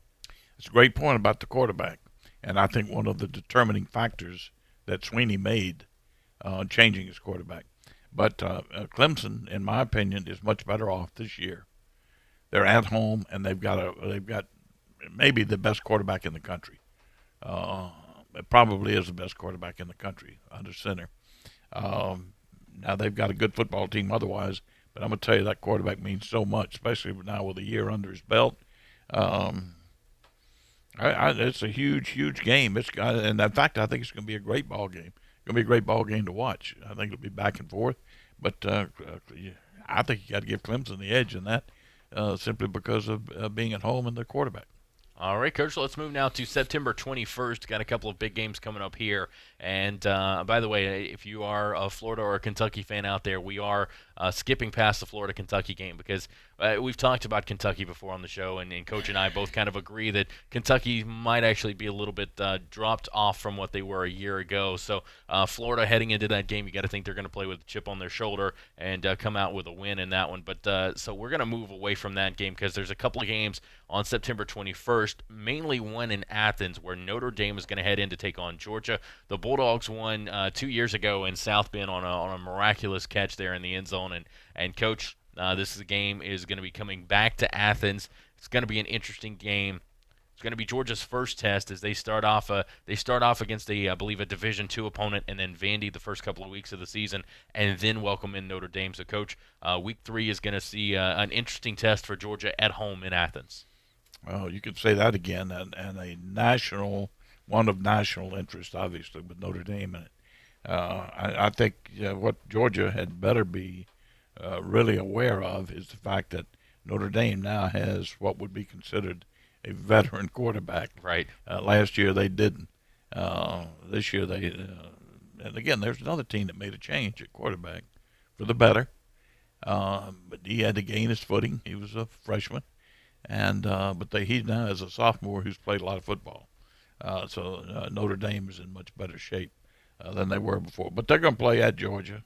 It's a great point about the quarterback, and I think one of the determining factors that Sweeney made changing his quarterback. But Clemson, in my opinion, is much better off this year. They're at home, and they've got maybe the best quarterback in the country. It probably is the best quarterback in the country under center. Now they've got a good football team otherwise, but I'm going to tell you that quarterback means so much, especially now with a year under his belt. It's a huge game. And in fact, I think it's going to be a great ball game. Going to be a great ball game to watch. I think it'll be back and forth, but I think you got to give Clemson the edge in that, simply because of being at home and their quarterback. All right, Coach, let's move now to September 21st. Got a couple of big games coming up here. And, by the way, if you are a Florida or a Kentucky fan out there, we are skipping past the Florida-Kentucky game because we've talked about Kentucky before on the show, and Coach and I both kind of agree that Kentucky might actually be a little bit dropped off from what they were a year ago. So Florida heading into that game, you got to think they're going to play with a chip on their shoulder and come out with a win in that one. But so we're going to move away from that game because there's a couple of games on September 21st, mainly one in Athens where Notre Dame is going to head in to take on Georgia. The Bulldogs won 2 years ago in South Bend on a miraculous catch there in the end zone. And Coach, this game is going to be coming back to Athens. It's going to be an interesting game. It's going to be Georgia's first test as they start off against I believe a Division II opponent, and then Vandy the first couple of weeks of the season, and then welcome in Notre Dame. So, Coach, Week 3 is going to see an interesting test for Georgia at home in Athens. Well, you could say that again, and a one of national interest, obviously, with Notre Dame in it. I think what Georgia had better be really aware of is the fact that Notre Dame now has what would be considered a veteran quarterback. Right. Last year they didn't. This year they, and again, there's another team that made a change at quarterback for the better. But he had to gain his footing. He was a freshman, and he now is a sophomore who's played a lot of football. So Notre Dame is in much better shape than they were before. But they're going to play at Georgia.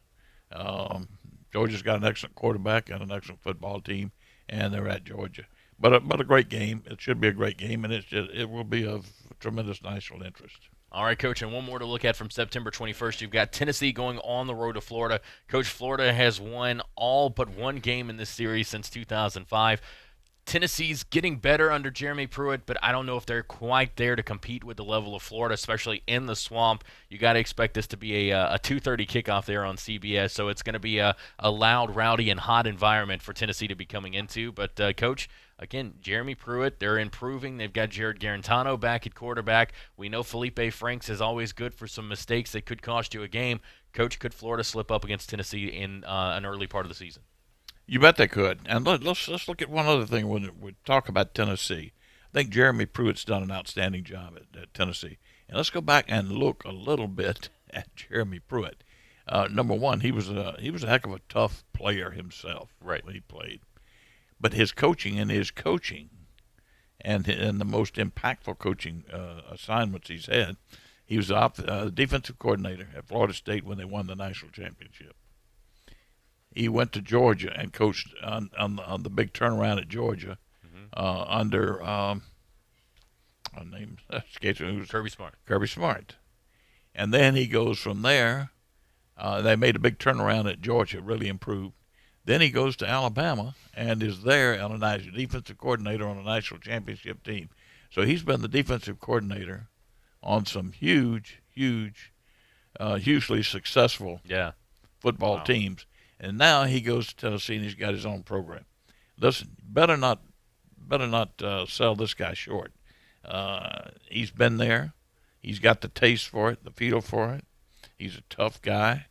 Georgia's got an excellent quarterback and an excellent football team, and they're at Georgia. But a great game. It should be a great game, and it will be of tremendous national interest. All right, Coach, and one more to look at from September 21st. You've got Tennessee going on the road to Florida. Coach, Florida has won all but one game in this series since 2005. Tennessee's getting better under Jeremy Pruitt, but I don't know if they're quite there to compete with the level of Florida, especially in the swamp. You got to expect this to be a 2:30 kickoff there on CBS, so it's going to be a loud, rowdy, and hot environment for Tennessee to be coming into. But, Coach, again, Jeremy Pruitt, they're improving. They've got Jared Garantano back at quarterback. We know Felipe Franks is always good for some mistakes that could cost you a game. Coach, could Florida slip up against Tennessee in an early part of the season? You bet they could. And let's look at one other thing when we talk about Tennessee. I think Jeremy Pruitt's done an outstanding job at Tennessee. And let's go back and look a little bit at Jeremy Pruitt. Number one, he was a heck of a tough player himself. Right. When he played. But his coaching and the most impactful coaching assignments he's had, he was the defensive coordinator at Florida State when they won the national championship. He went to Georgia and coached on the big turnaround at Georgia under name escapes me, who's Kirby Smart. Kirby Smart, and then he goes from there. They made a big turnaround at Georgia, really improved. Then he goes to Alabama and is there on a national defensive coordinator on a national championship team. So he's been the defensive coordinator on some huge hugely successful football teams. And now he goes to Tennessee and he's got his own program. Listen, better not sell this guy short. He's been there. He's got the taste for it, the feel for it. He's a tough guy.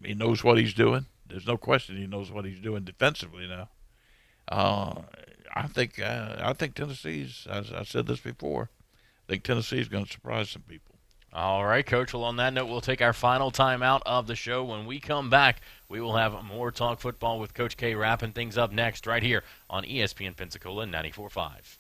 He knows what he's doing. There's no question he knows what he's doing defensively now. I think Tennessee's, as I said this before, I think Tennessee's going to surprise some people. All right, Coach. Well, on that note, we'll take our final time out of the show. When we come back, we will have more Talk Football with Coach K wrapping things up next right here on ESPN Pensacola 94.5.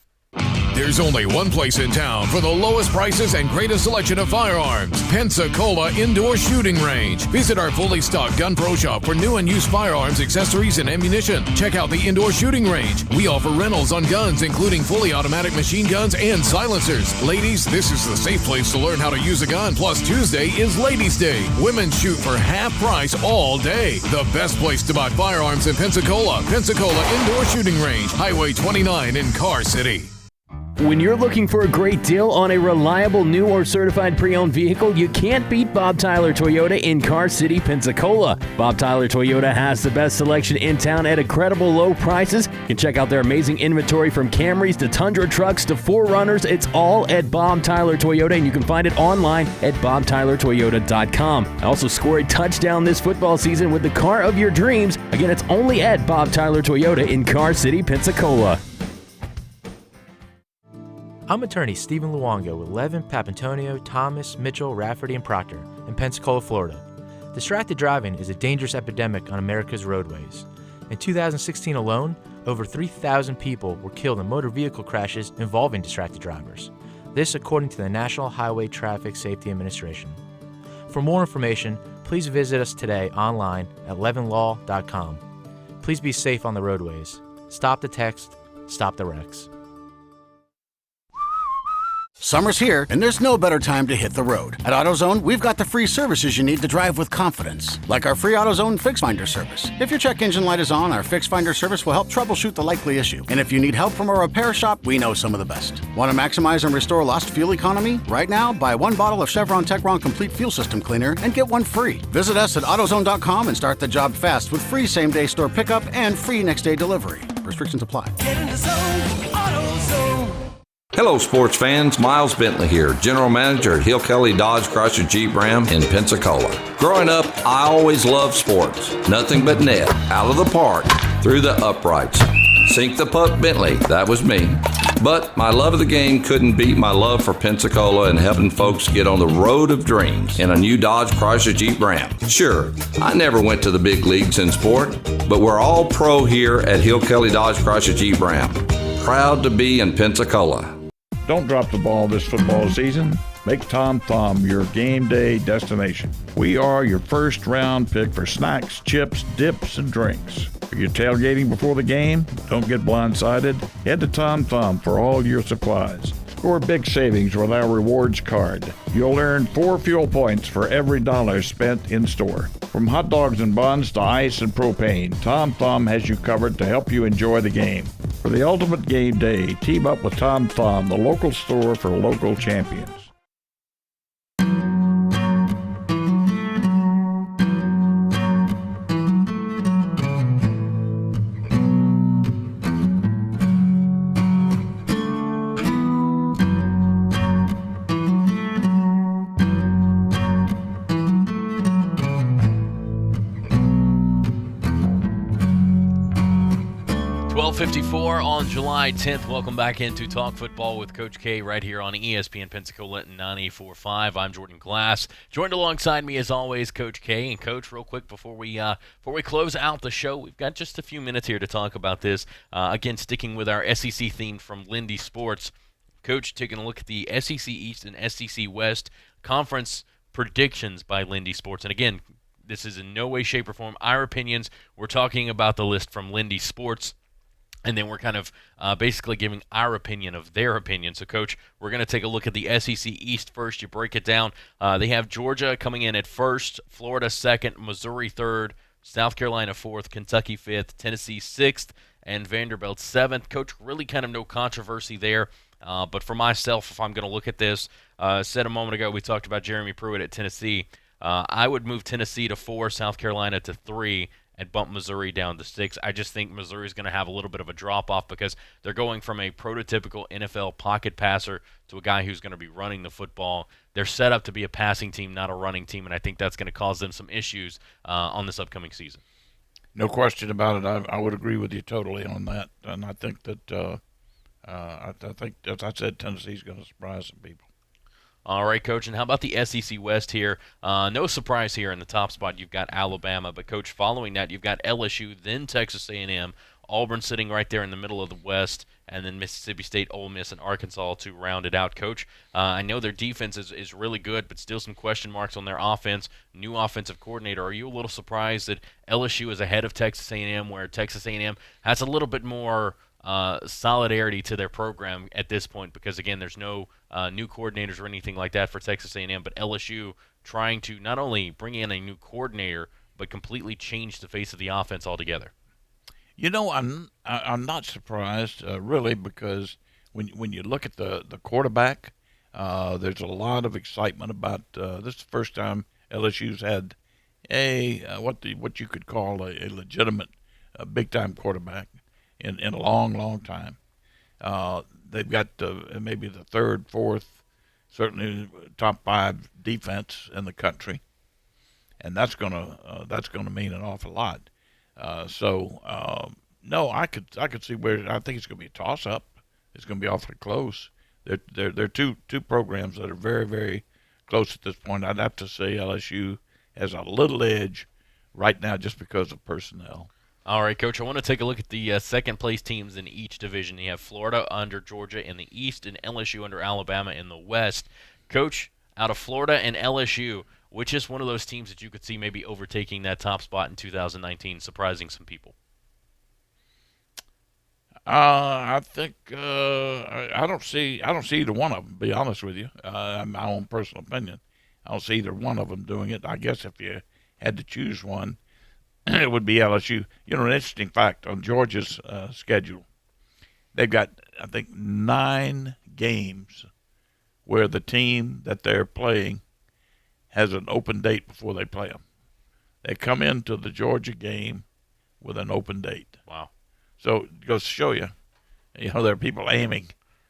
There's only one place in town for the lowest prices and greatest selection of firearms. Pensacola Indoor Shooting Range. Visit our fully stocked Gun Pro shop for new and used firearms, accessories, and ammunition. Check out the Indoor Shooting Range. We offer rentals on guns, including fully automatic machine guns and silencers. Ladies, this is the safe place to learn how to use a gun. Plus, Tuesday is Ladies' Day. Women shoot for half price all day. The best place to buy firearms in Pensacola. Pensacola Indoor Shooting Range. Highway 29 in Car City. When you're looking for a great deal on a reliable new or certified pre-owned vehicle, you can't beat Bob Tyler Toyota in Car City, Pensacola. Bob Tyler Toyota has the best selection in town at incredible low prices. You can check out their amazing inventory from Camrys to Tundra trucks to 4Runners. It's all at Bob Tyler Toyota, and you can find it online at bobtylertoyota.com. Also score a touchdown this football season with the car of your dreams. Again, it's only at Bob Tyler Toyota in Car City, Pensacola. I'm attorney Stephen Luongo with Levin, Papantonio, Thomas, Mitchell, Rafferty, and Proctor in Pensacola, Florida. Distracted driving is a dangerous epidemic on America's roadways. In 2016 alone, over 3,000 people were killed in motor vehicle crashes involving distracted drivers. This according to the National Highway Traffic Safety Administration. For more information, please visit us today online at levinlaw.com. Please be safe on the roadways. Stop the text, stop the wrecks. Summer's here, and there's no better time to hit the road. At AutoZone, we've got the free services you need to drive with confidence, like our free AutoZone Fix Finder service. If your check engine light is on, our Fix Finder service will help troubleshoot the likely issue. And if you need help from a repair shop, we know some of the best. Want to maximize and restore lost fuel economy? Right now, buy one bottle of Chevron Techron Complete Fuel System Cleaner and get one free. Visit us at AutoZone.com and start the job fast with free same-day store pickup and free next-day delivery. Restrictions apply. Get in the zone, AutoZone. Hello, sports fans. Miles Bentley here, General Manager at Hill Kelly Dodge Chrysler Jeep Ram in Pensacola. Growing up, I always loved sports. Nothing but net, out of the park, through the uprights. Sink the puck, Bentley. That was me. But my love of the game couldn't beat my love for Pensacola and helping folks get on the road of dreams in a new Dodge Chrysler Jeep Ram. Sure, I never went to the big leagues in sport, but we're all pro here at Hill Kelly Dodge Chrysler Jeep Ram. Proud to be in Pensacola. Don't drop the ball this football season. Make Tom Thumb your game day destination. We are your first round pick for snacks, chips, dips, and drinks. If you're tailgating before the game, don't get blindsided. Head to Tom Thumb for all your supplies. Score big savings with our rewards card. You'll earn 4 fuel points for every $1 spent in store. From hot dogs and buns to ice and propane, Tom Thumb has you covered to help you enjoy the game. For the ultimate game day, team up with Tom Thumb, the local store for local champions. On July 10th, welcome back into Talk Football with Coach K right here on ESPN Pensacola 94.5. I'm Jordan Glass. Joined alongside me as always, Coach K. And Coach, real quick before we close out the show, we've got just a few minutes here to talk about this. Again, sticking with our SEC theme from Lindy Sports. Coach, taking a look at the SEC East and SEC West conference predictions by Lindy Sports. And again, this is in no way, shape, or form our opinions. We're talking about the list from Lindy Sports. And then we're kind of basically giving our opinion of their opinion. So, Coach, we're going to take a look at the SEC East first. You break it down. They have Georgia coming in at first, Florida second, Missouri third, South Carolina fourth, Kentucky fifth, Tennessee sixth, and Vanderbilt seventh. Coach, really kind of no controversy there. But for myself, if I'm going to look at this, said a moment ago, we talked about Jeremy Pruitt at Tennessee. I would move Tennessee to 4, South Carolina to 3, and bump Missouri down to 6. I just think Missouri is going to have a little bit of a drop-off because they're going from a prototypical NFL pocket passer to a guy who's going to be running the football. They're set up to be a passing team, not a running team, and I think that's going to cause them some issues on this upcoming season. No question about it. I would agree with you totally on that, and I think that I think, as I said, Tennessee's going to surprise some people. All right, Coach, and how about the SEC West here? No surprise here in the top spot. You've got Alabama, but, Coach, following that, you've got LSU, then Texas A&M, Auburn sitting right there in the middle of the West, and then Mississippi State, Ole Miss, and Arkansas to round it out. Coach, I know their defense is really good, but still some question marks on their offense. New offensive coordinator. Are you a little surprised that LSU is ahead of Texas A&M, where Texas A&M has a little bit more solidarity to their program at this point? Because, again, there's no new coordinators or anything like that for Texas A&M, but LSU trying to not only bring in a new coordinator but completely change the face of the offense altogether. You know, I'm not surprised really, because when you look at the quarterback, there's a lot of excitement about this is the first time LSU's had a what you could call a legitimate big time quarterback in a long time. They've got maybe the third, fourth, certainly top 5 defense in the country, and that's gonna mean an awful lot. No, I could see where I think it's going to be a toss-up. It's going to be awfully close. They're two programs that are very, very close at this point. I'd have to say LSU has a little edge right now just because of personnel. All right, Coach, I want to take a look at the second-place teams in each division. You have Florida under Georgia in the East and LSU under Alabama in the West. Coach, out of Florida and LSU, which is one of those teams that you could see maybe overtaking that top spot in 2019, surprising some people? I think I don't see either one of them, to be honest with you. My own personal opinion. I don't see either one of them doing it. I guess if you had to choose one, it would be LSU. You know, an interesting fact on Georgia's schedule, they've got, I think, 9 games where the team that they're playing has an open date before they play them. They come into the Georgia game with an open date. Wow. So it goes to show you, there are people aiming.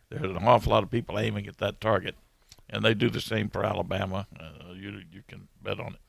There's an awful lot of people aiming at that target, and they do the same for Alabama. You can bet on it.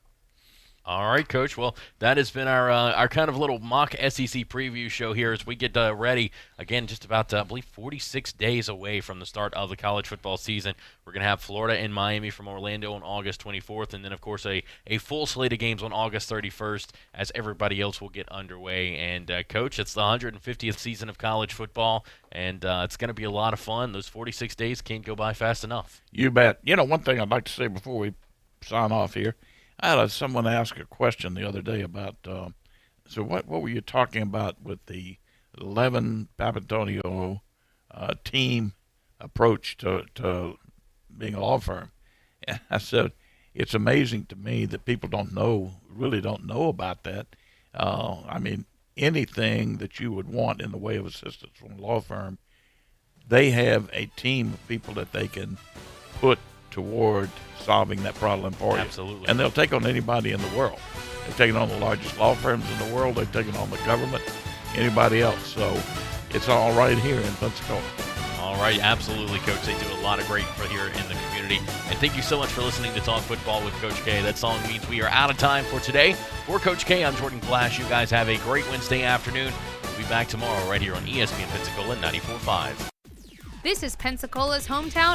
All right, Coach. Well, that has been our kind of little mock SEC preview show here as we get ready. Again, just about, I believe, 46 days away from the start of the college football season. We're going to have Florida and Miami from Orlando on August 24th, and then, of course, a full slate of games on August 31st as everybody else will get underway. And, Coach, it's the 150th season of college football, and it's going to be a lot of fun. Those 46 days can't go by fast enough. You bet. You know, one thing I'd like to say before we sign off here, I had someone ask a question the other day about, so what were you talking about with the Levin Papantonio team approach to being a law firm? And I said, it's amazing to me that people really don't know about that. I mean, anything that you would want in the way of assistance from a law firm, they have a team of people that they can put toward solving that problem for you. Absolutely. And they'll take on anybody in the world. They've taken on the largest law firms in the world. They've taken on the government, anybody else. So it's all right here in Pensacola. All right, absolutely, Coach. They do a lot of great for here in the community. And thank you so much for listening to Talk Football with Coach K. That song means we are out of time for today. For Coach K, I'm Jordan Glass. You guys have a great Wednesday afternoon. We'll be back tomorrow right here on ESPN Pensacola 94.5. This is Pensacola's hometown